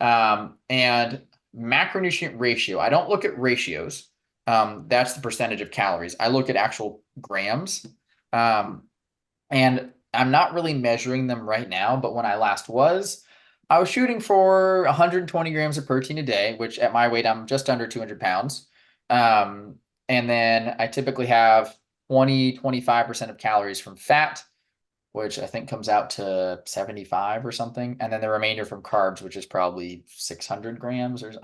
And macronutrient ratio, I don't look at ratios. That's the percentage of calories. I look at actual grams. And I'm not really measuring them right now, but when I last was, I was shooting for 120 grams of protein a day, which at my weight, I'm just under 200 pounds. And then I typically have 25% of calories from fat, which I think comes out to 75 or something. And then the remainder from carbs, which is probably 600 grams or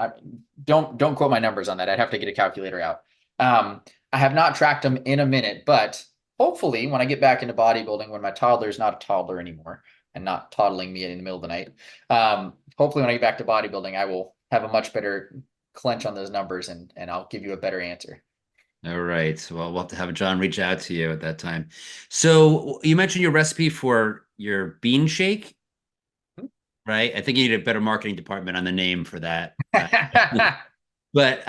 don't quote my numbers on that. I'd have to get a calculator out. I have not tracked them in a minute, but hopefully when I get back into bodybuilding, when my toddler is not a toddler anymore and not toddling me in the middle of the night, hopefully when I get back to bodybuilding, I will have a much better clench on those numbers and I'll give you a better answer. All right. Well, we'll have to have John reach out to you at that time. So you mentioned your recipe for your bean shake, right? I think you need a better marketing department on the name for that. But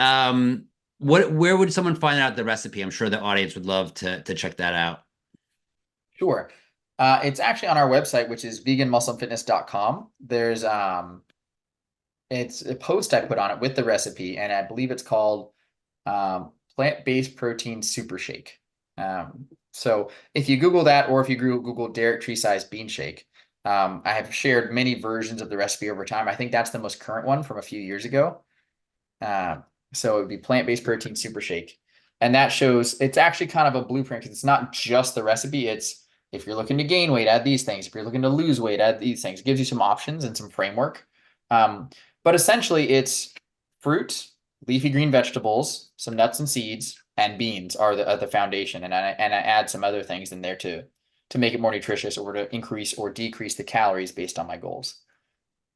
where would someone find out the recipe? I'm sure the audience would love to check that out. Sure. It's actually on our website, which is veganmuscleandfitness.com. There's it's a post I put on it with the recipe, and I believe it's called plant-based protein super shake. So if you Google that, or if you Google Derek Tresize bean shake, I have shared many versions of the recipe over time. I think that's the most current one from a few years ago. So it would be plant-based protein super shake. And that shows it's actually kind of a blueprint because it's not just the recipe. It's if you're looking to gain weight, add these things. If you're looking to lose weight, add these things. It gives you some options and some framework. But essentially it's fruit, leafy green vegetables, some nuts and seeds, and beans are the foundation. And I add some other things in there to make it more nutritious or to increase or decrease the calories based on my goals.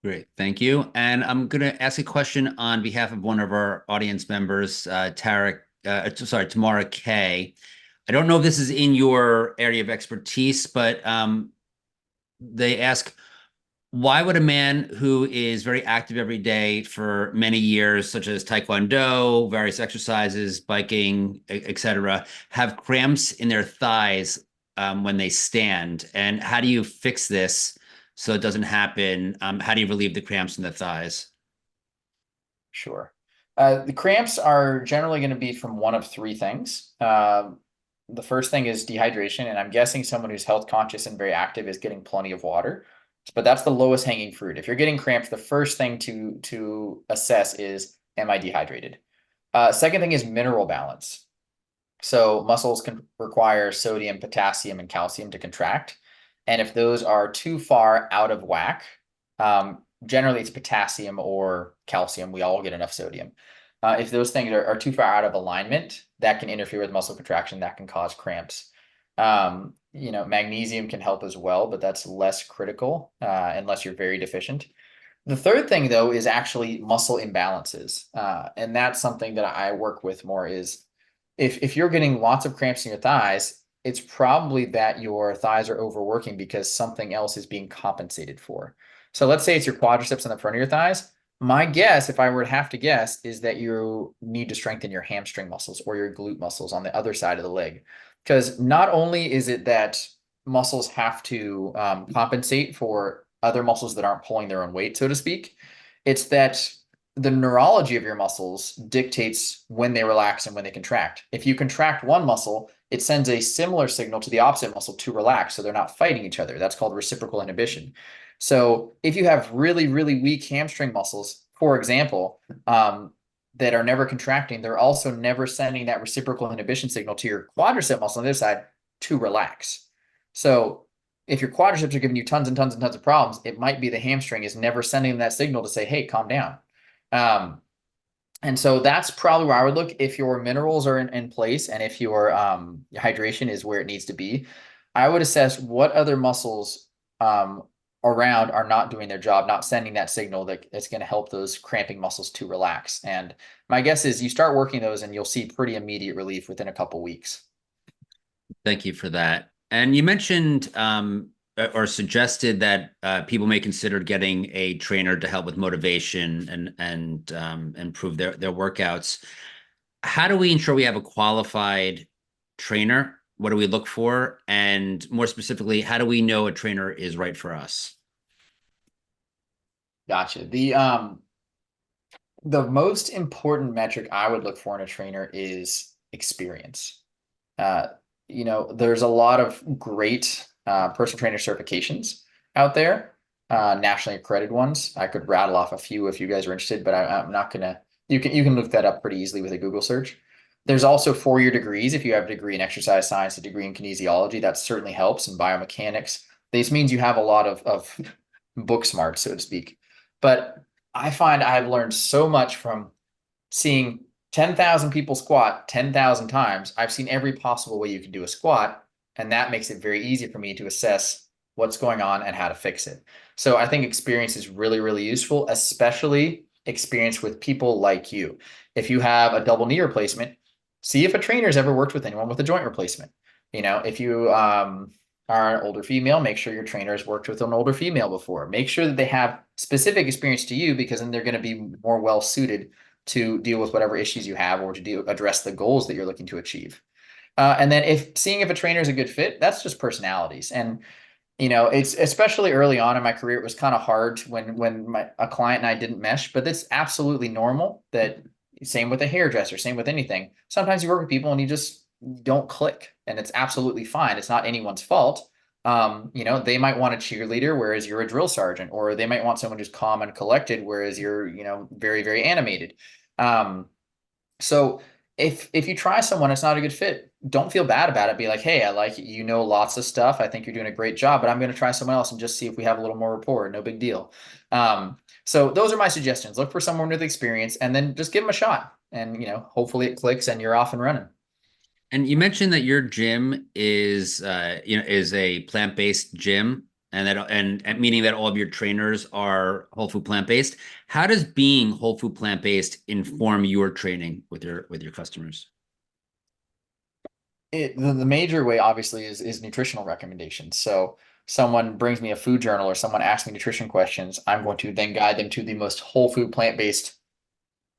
Great, thank you. And I'm going to ask a question on behalf of one of our audience members, Tamara K. I don't know if this is in your area of expertise, but they ask, why would a man who is very active every day for many years, such as Taekwondo, various exercises, biking, etc., have cramps in their thighs when they stand? And how do you fix this so it doesn't happen? How do you relieve the cramps in the thighs? Sure. The cramps are generally going to be from one of three things. The first thing is dehydration, and I'm guessing someone who's health conscious and very active is getting plenty of water. But that's the lowest hanging fruit. If you're getting cramps, the first thing to assess is, am I dehydrated? Second thing is mineral balance. So muscles can require sodium, potassium, and calcium to contract. And if those are too far out of whack, generally it's potassium or calcium. We all get enough sodium. If those things are too far out of alignment, that can interfere with muscle contraction. That can cause cramps. Magnesium can help as well, but that's less critical unless you're very deficient. The third thing, though, is actually muscle imbalances. And that's something that I work with more is if you're getting lots of cramps in your thighs, it's probably that your thighs are overworking because something else is being compensated for. So let's say it's your quadriceps in the front of your thighs. My guess, if I were to have to guess, is that you need to strengthen your hamstring muscles or your glute muscles on the other side of the leg. Because not only is it that muscles have to compensate for other muscles that aren't pulling their own weight, so to speak, it's that the neurology of your muscles dictates when they relax and when they contract. If you contract one muscle, it sends a similar signal to the opposite muscle to relax, so they're not fighting each other. That's called reciprocal inhibition. So if you have really, really weak hamstring muscles, for example, that are never contracting, they're also never sending that reciprocal inhibition signal to your quadricep muscle on the other side to relax. So if your quadriceps are giving you tons and tons and tons of problems, it might be the hamstring is never sending that signal to say, hey, calm down. And so that's probably where I would look. If your minerals are in place and if your hydration is where it needs to be, I would assess what other muscles around are not doing their job, not sending that signal that it's going to help those cramping muscles to relax. And my guess is you start working those and you'll see pretty immediate relief within a couple weeks. Thank you for that. And you mentioned or suggested that people may consider getting a trainer to help with motivation and improve their workouts. How do we ensure we have a qualified trainer? What do we look for? And more specifically, how do we know a trainer is right for us? Gotcha. The most important metric I would look for in a trainer is experience. There's a lot of great personal trainer certifications out there, nationally accredited ones. I could rattle off a few if you guys are interested, but I'm not gonna. You can look that up pretty easily with a Google search. There's also 4-year degrees. If you have a degree in exercise science, a degree in kinesiology, that certainly helps, in biomechanics. This means you have a lot of book smart, so to speak. But I find I've learned so much from seeing 10,000 people squat 10,000 times. I've seen every possible way you can do a squat, and that makes it very easy for me to assess what's going on and how to fix it. So I think experience is really, really useful, especially experience with people like you. If you have a double knee replacement, see if a trainer's ever worked with anyone with a joint replacement. If you are an older female, make sure your trainer has worked with an older female before. Make sure that they have specific experience to you, because then they're going to be more well suited to deal with whatever issues you have or to address the goals that you're looking to achieve. And then seeing if a trainer is a good fit, that's just personalities. And it's especially early on in my career, it was kind of hard when a client and I didn't mesh, but it's absolutely normal. That same with a hairdresser, same with anything. Sometimes you work with people and you just don't click, and it's absolutely fine. It's not anyone's fault. They might want a cheerleader, whereas you're a drill sergeant, or they might want someone who's calm and collected, whereas you're, very, very animated. So if you try someone, it's not a good fit, don't feel bad about it. Be like, hey, I like it. You know lots of stuff. I think you're doing a great job, but I'm going to try someone else and just see if we have a little more rapport. No big deal. So those are my suggestions. Look for someone with experience and then just give them a shot, and, hopefully it clicks and you're off and running. And you mentioned that your gym is a plant-based gym, and meaning that all of your trainers are whole food plant-based. How does being whole food plant-based inform your training with your customers? The major way, obviously, is nutritional recommendations. So someone brings me a food journal or someone asks me nutrition questions, I'm going to then guide them to the most whole food plant-based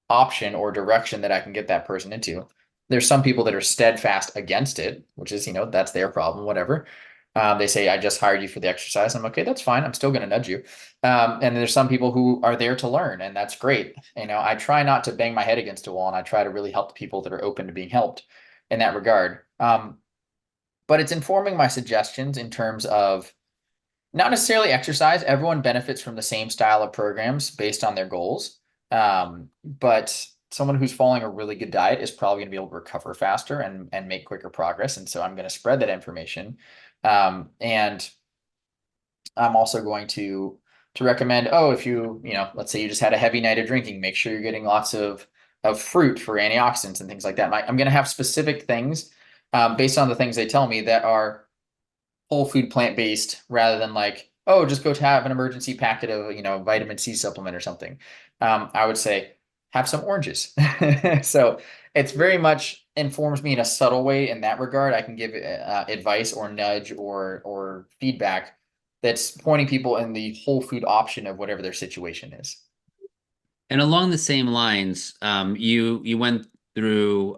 option or direction that I can get that person into. There's some people that are steadfast against it, which is, that's their problem, whatever. They say, I just hired you for the exercise. I'm okay, that's fine. I'm still going to nudge you. And there's some people who are there to learn, and that's great. I try not to bang my head against a wall, and I try to really help the people that are open to being helped in that regard. But it's informing my suggestions in terms of not necessarily exercise. Everyone benefits from the same style of programs based on their goals. But someone who's following a really good diet is probably going to be able to recover faster and make quicker progress. And so I'm going to spread that information. And I'm also going to recommend, if you, let's say you just had a heavy night of drinking, make sure you're getting lots of fruit for antioxidants and things like that. I'm going to have specific things based on the things they tell me that are whole food plant-based, rather than like, just go to have an emergency packet of, vitamin C supplement or something. I would say have some oranges. So it's very much informs me in a subtle way in that regard. I can give advice or nudge or feedback that's pointing people in the whole food option of whatever their situation is. And along the same lines, you went through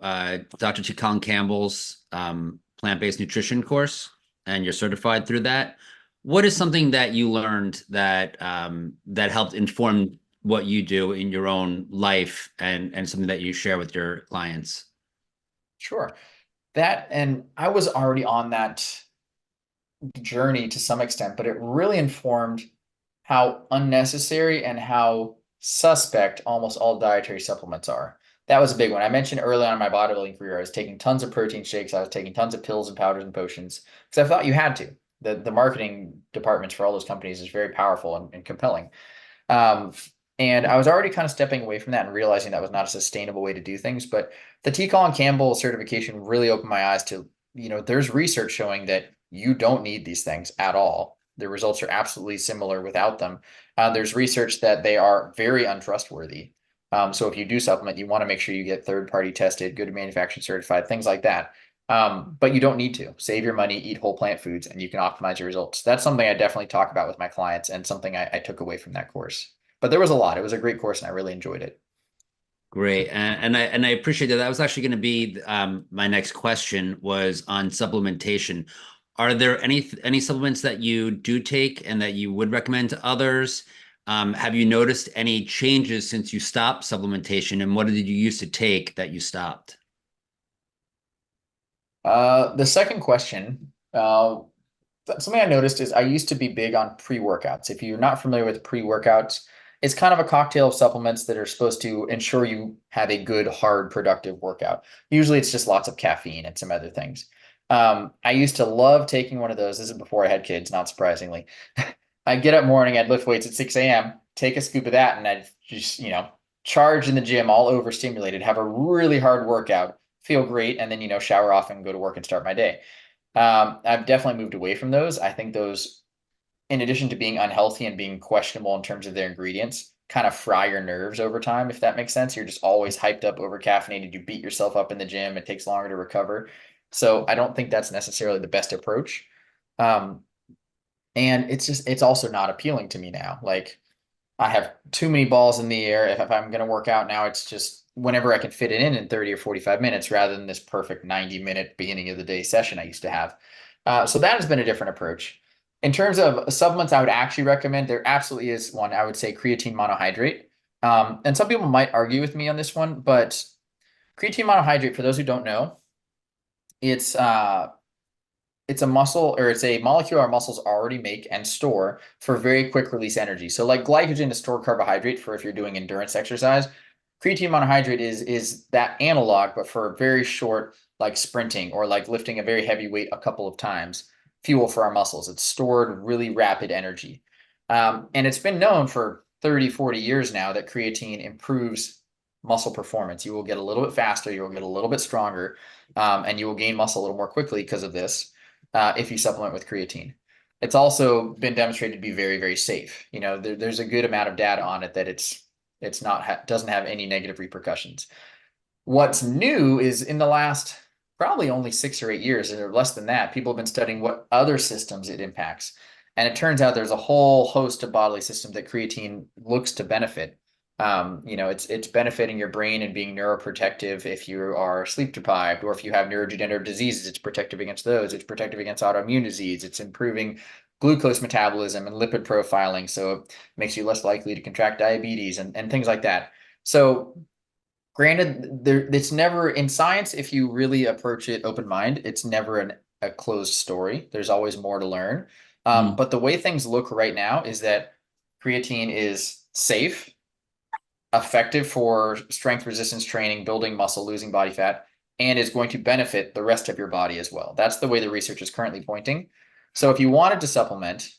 Dr. T. Colin Campbell's plant-based nutrition course, and you're certified through that. What is something that you learned that helped inform what you do in your own life and something that you share with your clients. Sure. That, and I was already on that journey to some extent, but it really informed how unnecessary and how suspect almost all dietary supplements are. That was a big one. I mentioned early on in my bodybuilding career, I was taking tons of protein shakes, I was taking tons of pills and powders and potions because I thought you had to. The marketing departments for all those companies is very powerful and compelling. Um, and I was already kind of stepping away from that and realizing that was not a sustainable way to do things. But the T. Colin Campbell certification really opened my eyes to, there's research showing that you don't need these things at all. The results are absolutely similar without them. There's research that they are very untrustworthy. So if you do supplement, you want to make sure you get third-party tested, good manufacturing certified, things like that. But you don't need to. Save your money, eat whole plant foods, and you can optimize your results. That's something I definitely talk about with my clients and something I took away from that course. But there was a lot. It was a great course and I really enjoyed it. Great. And I appreciate that. That was actually going to be my next question was on supplementation. Are there any supplements that you do take and that you would recommend to others? Have you noticed any changes since you stopped supplementation, and what did you used to take that you stopped? The second question, something I noticed is I used to be big on pre-workouts. If you're not familiar with pre-workouts, it's kind of a cocktail of supplements that are supposed to ensure you have a good, hard, productive workout. Usually it's just lots of caffeine and some other things. I used to love taking one of those. This is before I had kids, not surprisingly. I'd get up morning, I'd lift weights at 6 a.m., take a scoop of that, and I'd just, charge in the gym all overstimulated, have a really hard workout, feel great, and then, shower off and go to work and start my day. I've definitely moved away from those. I think those, in addition to being unhealthy and being questionable in terms of their ingredients, kind of fry your nerves over time, if that makes sense. You're just always hyped up, over caffeinated. You beat yourself up in the gym. It takes longer to recover. So I don't think that's necessarily the best approach. Um, and it's also not appealing to me now. Like I have too many balls in the air. If I'm going to work out now, it's just whenever I can fit it in 30 or 45 minutes rather than this perfect 90-minute beginning of the day session I used to have. So that has been a different approach. In terms of supplements I would actually recommend, there absolutely is one. I would say creatine monohydrate. And some people might argue with me on this one, but creatine monohydrate, for those who don't know, it's it's a muscle or it's a molecule our muscles already make and store for very quick release energy. So like glycogen is stored carbohydrate for if you're doing endurance exercise. Creatine monohydrate is that analog, but for very short, like sprinting or like lifting a very heavy weight a couple of times, fuel for our muscles. It's stored really rapid energy. And it's been known for 30, 40 years now that creatine improves muscle performance. You will get a little bit faster, you will get a little bit stronger, and you will gain muscle a little more quickly because of this if you supplement with creatine. It's also been demonstrated to be very, very safe. There's a good amount of data on it that it's not doesn't have any negative repercussions. What's new is in the last probably only 6 or 8 years, or less than that, people have been studying what other systems it impacts. And it turns out there's a whole host of bodily systems that creatine looks to benefit. It's benefiting your brain and being neuroprotective if you are sleep deprived, or if you have neurodegenerative diseases, it's protective against those. It's protective against autoimmune disease. It's improving glucose metabolism and lipid profiling, so it makes you less likely to contract diabetes and things like that. So granted, it's never in science, if you really approach it open mind, it's never a closed story. There's always more to learn. But the way things look right now is that creatine is safe, effective for strength resistance training, building muscle, losing body fat, and is going to benefit the rest of your body as well. That's the way the research is currently pointing. So if you wanted to supplement,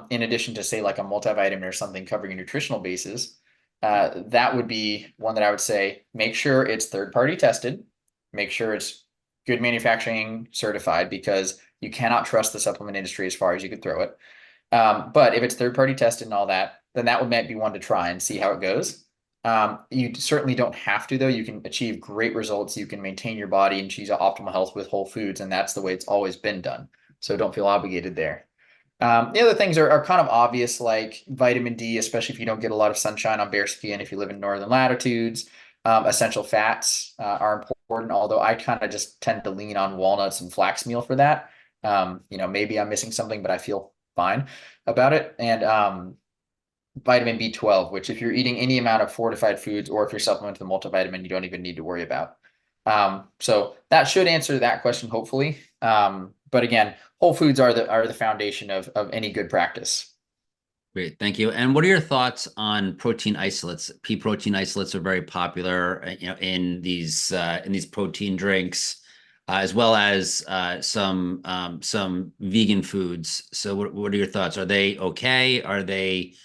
in addition to say like a multivitamin or something covering your nutritional basis, that would be one that I would say, make sure it's third-party tested, make sure it's good manufacturing certified, because you cannot trust the supplement industry as far as you could throw it. But if it's third-party tested and all that, then that would might be one to try and see how it goes. You certainly don't have to, though. You can achieve great results. You can maintain your body and achieve optimal health with whole foods, and that's the way it's always been done. So don't feel obligated there. The other things are kind of obvious, like vitamin D, especially if you don't get a lot of sunshine on bare skin, if you live in northern latitudes. Essential fats are important, although I kind of just tend to lean on walnuts and flax meal for that. Maybe I'm missing something, but I feel fine about it. And vitamin B12, which if you're eating any amount of fortified foods or if you're supplementing with a multivitamin, you don't even need to worry about. So that should answer that question, hopefully. But again, whole foods are the foundation of any good practice. Great, thank you. And what are your thoughts on protein isolates? Pea protein isolates are very popular, in these protein drinks, as well as some vegan foods. So, what are your thoughts? Are they okay? Are they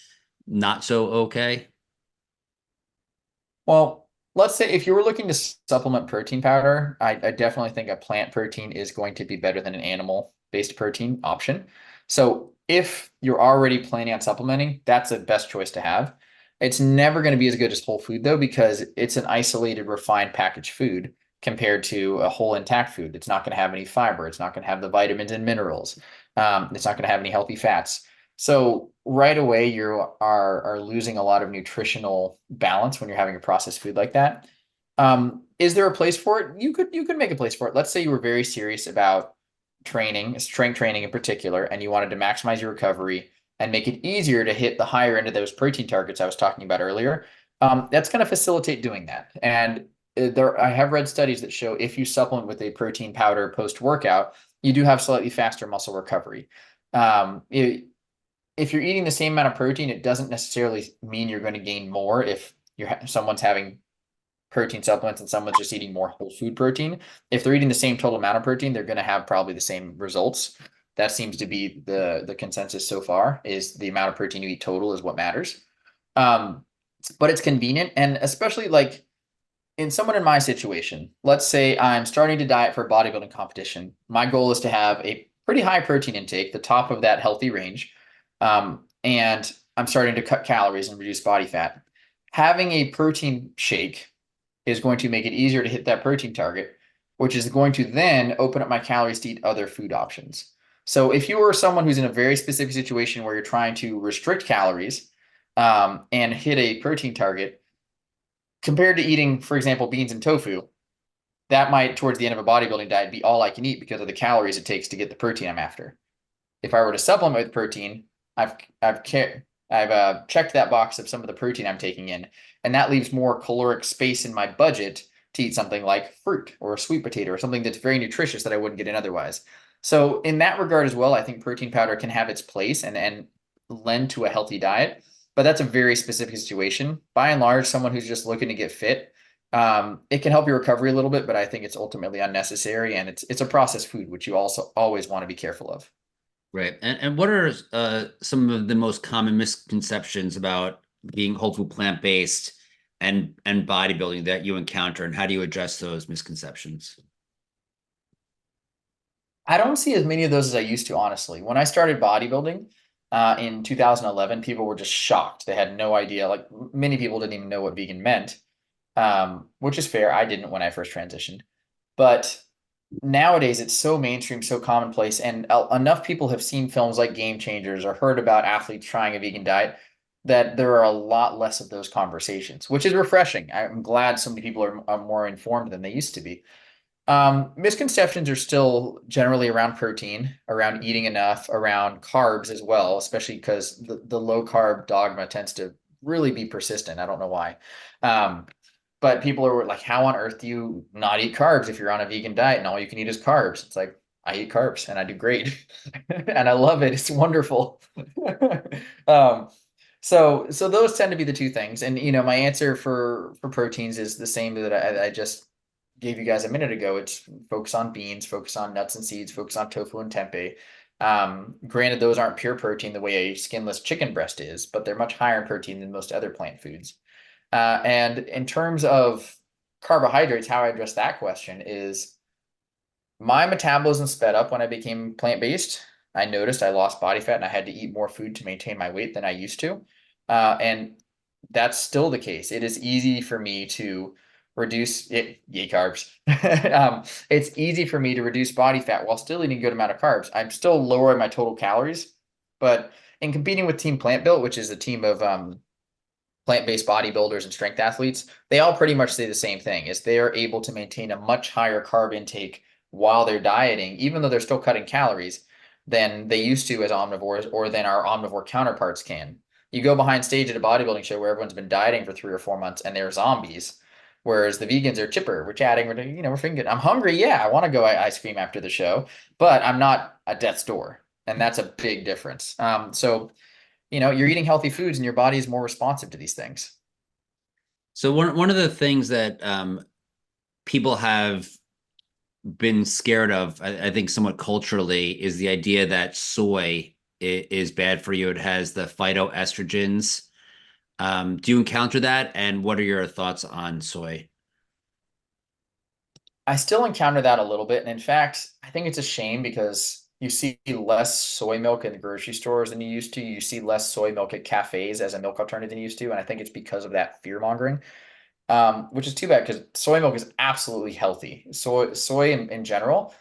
not so okay? Well, let's say if you were looking to supplement protein powder, I definitely think a plant protein is going to be better than an animal-based protein option. So if you're already planning on supplementing, that's the best choice to have. It's never going to be as good as whole food though, because it's an isolated, refined packaged food compared to a whole intact food. It's not going to have any fiber. It's not going to have the vitamins and minerals. It's not going to have any healthy fats. So right away, you are losing a lot of nutritional balance when you're having a processed food like that. Is there a place for it? You could make a place for it. Let's say you were very serious about training, strength training in particular, and you wanted to maximize your recovery and make it easier to hit the higher end of those protein targets I was talking about earlier. That's going to facilitate doing that. And I have read studies that show if you supplement with a protein powder post workout, you do have slightly faster muscle recovery. Um, it, if you're eating the same amount of protein, it doesn't necessarily mean you're going to gain more if someone's having protein supplements and someone's just eating more whole food protein. If they're eating the same total amount of protein, they're going to have probably the same results. That seems to be the consensus so far, is the amount of protein you eat total is what matters. But it's convenient, and especially like in someone in my situation, let's say I'm starting to diet for a bodybuilding competition. My goal is to have a pretty high protein intake, the top of that healthy range. And I'm starting to cut calories and reduce body fat. Having a protein shake is going to make it easier to hit that protein target, which is going to then open up my calories to eat other food options. So if you are someone who's in a very specific situation where you're trying to restrict calories, and hit a protein target, compared to eating, for example, beans and tofu, that might, towards the end of a bodybuilding diet, be all I can eat because of the calories it takes to get the protein I'm after. If I were to supplement with protein, I've I've checked that box of some of the protein I'm taking in, and that leaves more caloric space in my budget to eat something like fruit or a sweet potato or something that's very nutritious that I wouldn't get in otherwise. So in that regard as well, I think protein powder can have its place and lend to a healthy diet, but that's a very specific situation. By and large, someone who's just looking to get fit, it can help your recovery a little bit, but I think it's ultimately unnecessary, and it's a processed food, which you also always want to be careful of. Right. And what are some of the most common misconceptions about being whole food plant-based and bodybuilding that you encounter, and how do you address those misconceptions? I don't see as many of those as I used to, honestly. When I started bodybuilding in 2011, people were just shocked. They had no idea. Like many people didn't even know what vegan meant, which is fair. I didn't when I first transitioned. But nowadays, it's so mainstream, so commonplace, and enough people have seen films like Game Changers or heard about athletes trying a vegan diet that there are a lot less of those conversations, which is refreshing. I'm glad so many people are more informed than they used to be. Misconceptions are still generally around protein, around eating enough, around carbs as well, especially because the low carb dogma tends to really be persistent. I don't know why. But people are like, how on earth do you not eat carbs if you're on a vegan diet and all you can eat is carbs? It's like, I eat carbs and I do great and I love it. It's wonderful. Um, so those tend to be the two things. And my answer for proteins is the same that I just gave you guys a minute ago. It's focus on beans, focus on nuts and seeds, focus on tofu and tempeh. Granted, those aren't pure protein the way a skinless chicken breast is, but they're much higher in protein than most other plant foods. And in terms of carbohydrates, how I address that question is my metabolism sped up when I became plant-based. I noticed I lost body fat and I had to eat more food to maintain my weight than I used to. And that's still the case. It is easy for me to reduce it, yay carbs. It's easy for me to reduce body fat while still eating a good amount of carbs. I'm still lowering my total calories, but in competing with Team Plant Built, which is a team of plant-based bodybuilders and strength athletes, they all pretty much say the same thing, is they are able to maintain a much higher carb intake while they're dieting, even though they're still cutting calories, than they used to as omnivores or than our omnivore counterparts can. You go behind stage at a bodybuilding show where everyone's been dieting for 3 or 4 months and they're zombies. Whereas the vegans are chipper. We're chatting. We're feeling good. I'm hungry. Yeah, I want to go ice cream after the show, but I'm not at death's door, and that's a big difference. So you're eating healthy foods, and your body is more responsive to these things. So one of the things that people have been scared of, I think somewhat culturally, is the idea that soy is bad for you. It has the phytoestrogens. Do you encounter that? And what are your thoughts on soy? I still encounter that a little bit, and in fact, I think it's a shame because you see less soy milk in the grocery stores than you used to. You see less soy milk at cafes as a milk alternative than you used to, and I think it's because of that fear mongering. Which is too bad because soy milk is absolutely healthy. Soy in general,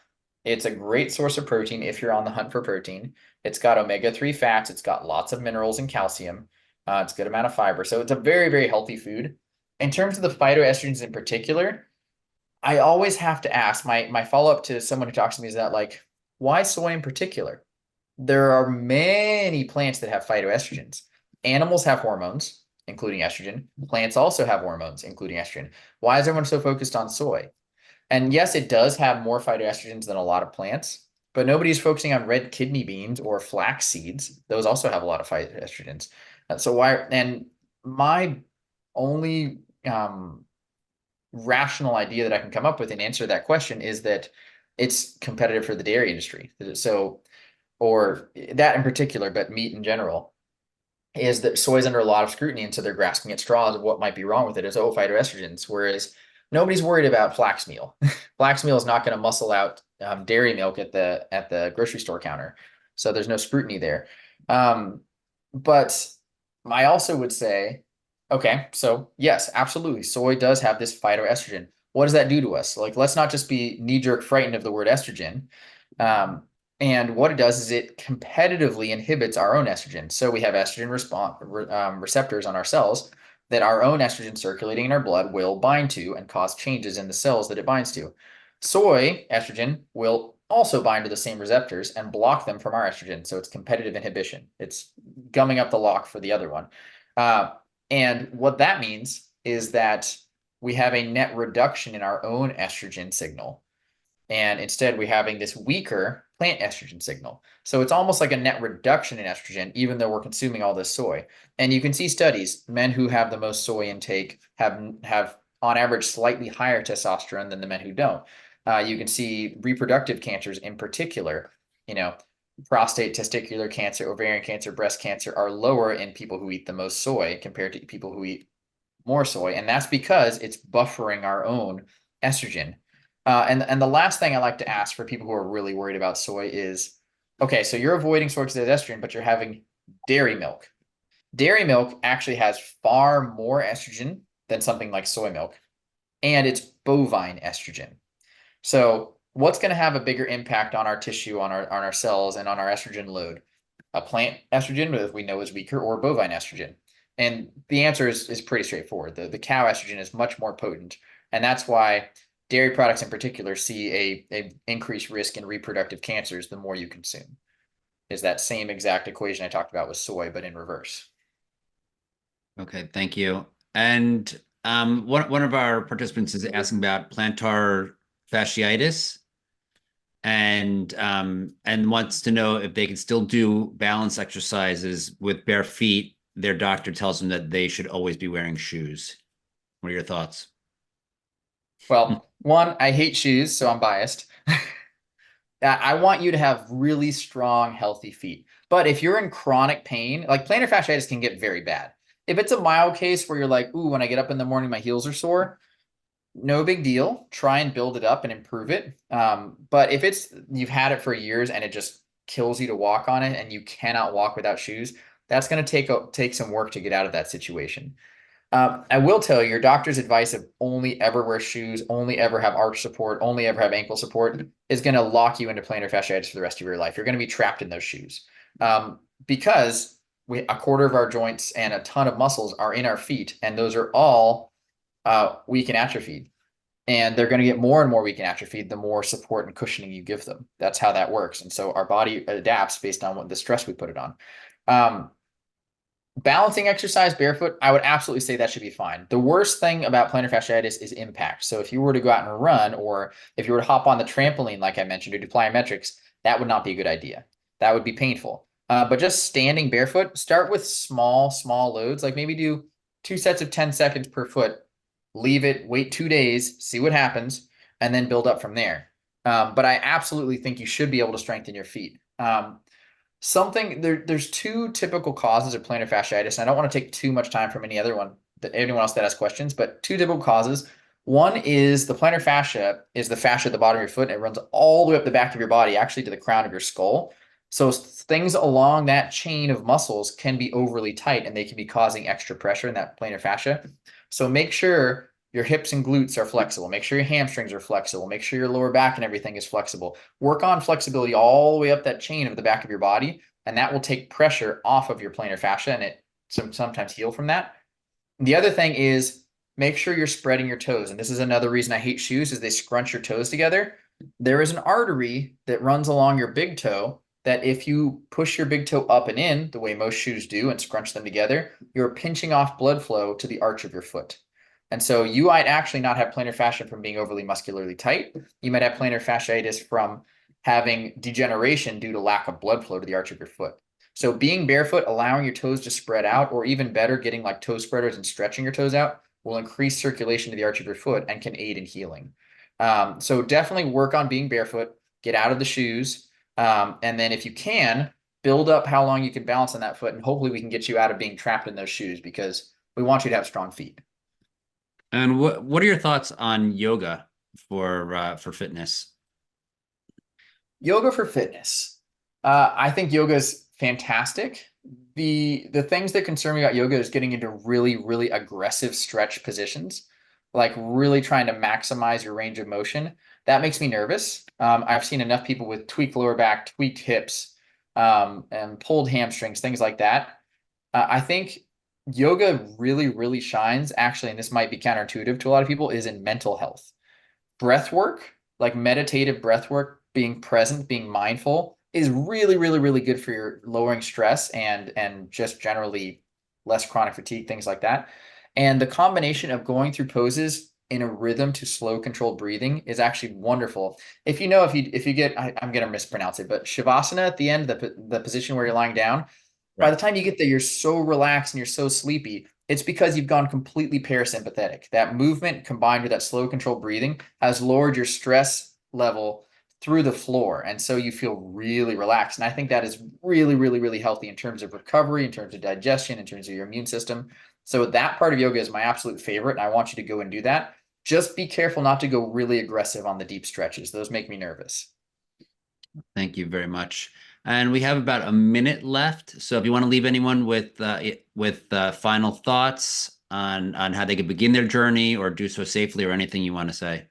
it's a great source of protein if you're on the hunt for protein. It's got omega-3 fats. It's got lots of minerals and calcium. It's a good amount of fiber. So it's a very, very healthy food. In terms of the phytoestrogens in particular, I always have to ask, my follow-up to someone who talks to me is that, like, why soy in particular? There are many plants that have phytoestrogens. Animals have hormones, including estrogen. Plants also have hormones, including estrogen. Why is everyone so focused on soy? And yes, it does have more phytoestrogens than a lot of plants, but nobody's focusing on red kidney beans or flax seeds. Those also have a lot of phytoestrogens. So why? And my only rational idea that I can come up with and answer that question is that it's competitive for the dairy industry. So, or that in particular, but meat in general, is that soy is under a lot of scrutiny, and so they're grasping at straws of what might be wrong with it as phytoestrogens, whereas nobody's worried about flax meal. Flax meal is not going to muscle out dairy milk at the grocery store counter, so there's no scrutiny there. But I also would say, okay, so yes, absolutely, soy does have this phytoestrogen. What does that do to us? Like, let's not just be knee-jerk frightened of the word estrogen. And what it does is it competitively inhibits our own estrogen. So we have estrogen receptors on our cells that our own estrogen circulating in our blood will bind to and cause changes in the cells that it binds to. Soy estrogen will also bind to the same receptors and block them from our estrogen. So it's competitive inhibition. It's gumming up the lock for the other one. And what that means is that we have a net reduction in our own estrogen signal. And instead, we're having this weaker plant estrogen signal. So it's almost like a net reduction in estrogen, even though we're consuming all this soy. And you can see studies, men who have the most soy intake have on average slightly higher testosterone than the men who don't. You can see reproductive cancers in particular, prostate, testicular cancer, ovarian cancer, breast cancer are lower in people who eat the most soy compared to people who eat more soy. And that's because it's buffering our own estrogen. And the last thing I like to ask for people who are really worried about soy is, okay, so you're avoiding soy because of estrogen, but you're having dairy milk. Dairy milk actually has far more estrogen than something like soy milk, and it's bovine estrogen. So what's going to have a bigger impact on our tissue, on our cells, and on our estrogen load? A plant estrogen, if we know is weaker, or bovine estrogen? And the answer is pretty straightforward. The cow estrogen is much more potent, and that's why dairy products in particular see a increased risk in reproductive cancers the more you consume. Is that same exact equation I talked about with soy, but in reverse. Okay, thank you. And one of our participants is asking about plantar fasciitis, and wants to know if they can still do balance exercises with bare feet. Their doctor tells them that they should always be wearing shoes. What are your thoughts? Well, one, I hate shoes, so I'm biased. I want you to have really strong, healthy feet. But if you're in chronic pain, like plantar fasciitis can get very bad. If it's a mild case where you're like, ooh, when I get up in the morning, my heels are sore, no big deal. Try and build it up and improve it. But if you've had it for years and it just kills you to walk on it and you cannot walk without shoes, that's going to take some work to get out of that situation. I will tell you, your doctor's advice of only ever wear shoes, only ever have arch support, only ever have ankle support is going to lock you into plantar fasciitis for the rest of your life. You're going to be trapped in those shoes because a quarter of our joints and a ton of muscles are in our feet, and those are all weak and atrophied. And they're going to get more and more weak and atrophied the more support and cushioning you give them. That's how that works. And so our body adapts based on what the stress we put it on. Balancing exercise barefoot, I would absolutely say that should be fine. The worst thing about plantar fasciitis is impact. So if you were to go out and run, or if you were to hop on the trampoline, like I mentioned, or do plyometrics, that would not be a good idea. That would be painful. But just standing barefoot, start with small loads, like maybe do 2 sets of 10 seconds per foot, leave it, wait 2 days, see what happens, and then build up from there. But I absolutely think you should be able to strengthen your feet. There's two typical causes of plantar fasciitis, and I don't want to take too much time from anyone else that has questions, but two typical causes. One is the plantar fascia is the fascia at the bottom of your foot, and it runs all the way up the back of your body, actually to the crown of your skull. So things along that chain of muscles can be overly tight, and they can be causing extra pressure in that plantar fascia. So make sure your hips and glutes are flexible. Make sure your hamstrings are flexible. Make sure your lower back and everything is flexible. Work on flexibility all the way up that chain of the back of your body, and that will take pressure off of your plantar fascia, and it sometimes heal from that. The other thing is make sure you're spreading your toes. And this is another reason I hate shoes, is they scrunch your toes together. There is an artery that runs along your big toe that if you push your big toe up and in, the way most shoes do, and scrunch them together, you're pinching off blood flow to the arch of your foot. And so you might actually not have plantar fascia from being overly muscularly tight. You might have plantar fasciitis from having degeneration due to lack of blood flow to the arch of your foot. So being barefoot, allowing your toes to spread out, or even better, getting like toe spreaders and stretching your toes out, will increase circulation to the arch of your foot and can aid in healing. So definitely work on being barefoot, get out of the shoes. And then if you can, build up how long you can balance on that foot. And hopefully we can get you out of being trapped in those shoes, because we want you to have strong feet. And what are your thoughts on yoga for fitness? Yoga for fitness. I think yoga is fantastic. The things that concern me about yoga is getting into really aggressive stretch positions, like really trying to maximize your range of motion. That makes me nervous. I've seen enough people with tweaked lower back, tweaked hips, and pulled hamstrings, things like that. I think yoga really shines, actually, and this might be counterintuitive to a lot of people, is in mental health. Breath work, like meditative breath work, being present, being mindful, is really good for your lowering stress and just generally less chronic fatigue, things like that. And the combination of going through poses in a rhythm to slow controlled breathing is actually wonderful. If you get, I'm going to mispronounce it, but Shavasana at the end, the position where you're lying down, by the time you get there, you're so relaxed and you're so sleepy. It's because you've gone completely parasympathetic. That movement combined with that slow controlled breathing has lowered your stress level through the floor. And so you feel really relaxed. And I think that is really healthy in terms of recovery, in terms of digestion, in terms of your immune system. So that part of yoga is my absolute favorite. And I want you to go and do that. Just be careful not to go really aggressive on the deep stretches. Those make me nervous. Thank you very much. And we have about a minute left. So if you want to leave anyone with final thoughts on how they could begin their journey or do so safely, or anything you want to say.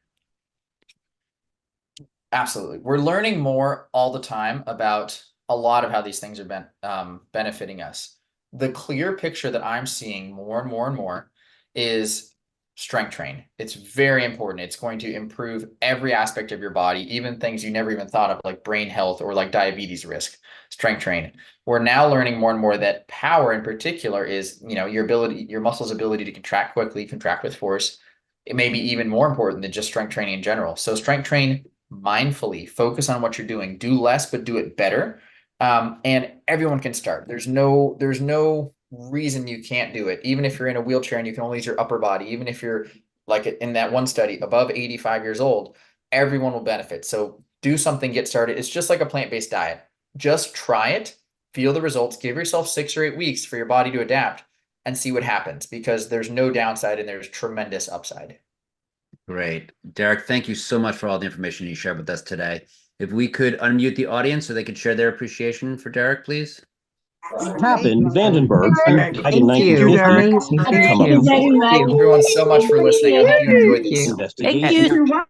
Absolutely. We're learning more all the time about a lot of how these things are benefiting us. The clear picture that I'm seeing more and more is strength train. It's very important. It's going to improve every aspect of your body, even things you never even thought of, like brain health or like diabetes risk. Strength train. We're now learning more and more that power in particular is, your muscles' ability to contract quickly, contract with force. It may be even more important than just strength training in general. So strength train mindfully, focus on what you're doing, do less, but do it better. And everyone can start. There's no reason you can't do it. Even if you're in a wheelchair and you can only use your upper body, even if you're like in that one study above 85 years old, everyone will benefit. So do something, get started. It's just like a plant-based diet. Just try it, feel the results, give yourself 6 or 8 weeks for your body to adapt and see what happens, because there's no downside and there's tremendous upside. Great. Derek, thank you so much for all the information you shared with us today. If we could unmute the audience so they could share their appreciation for Derek, please. Happened, Vandenberg, Thank died in you, Derek. 1950, Thank come up you. with Thank you everyone so much for listening. I hope you enjoyed this. investigation. Thank you.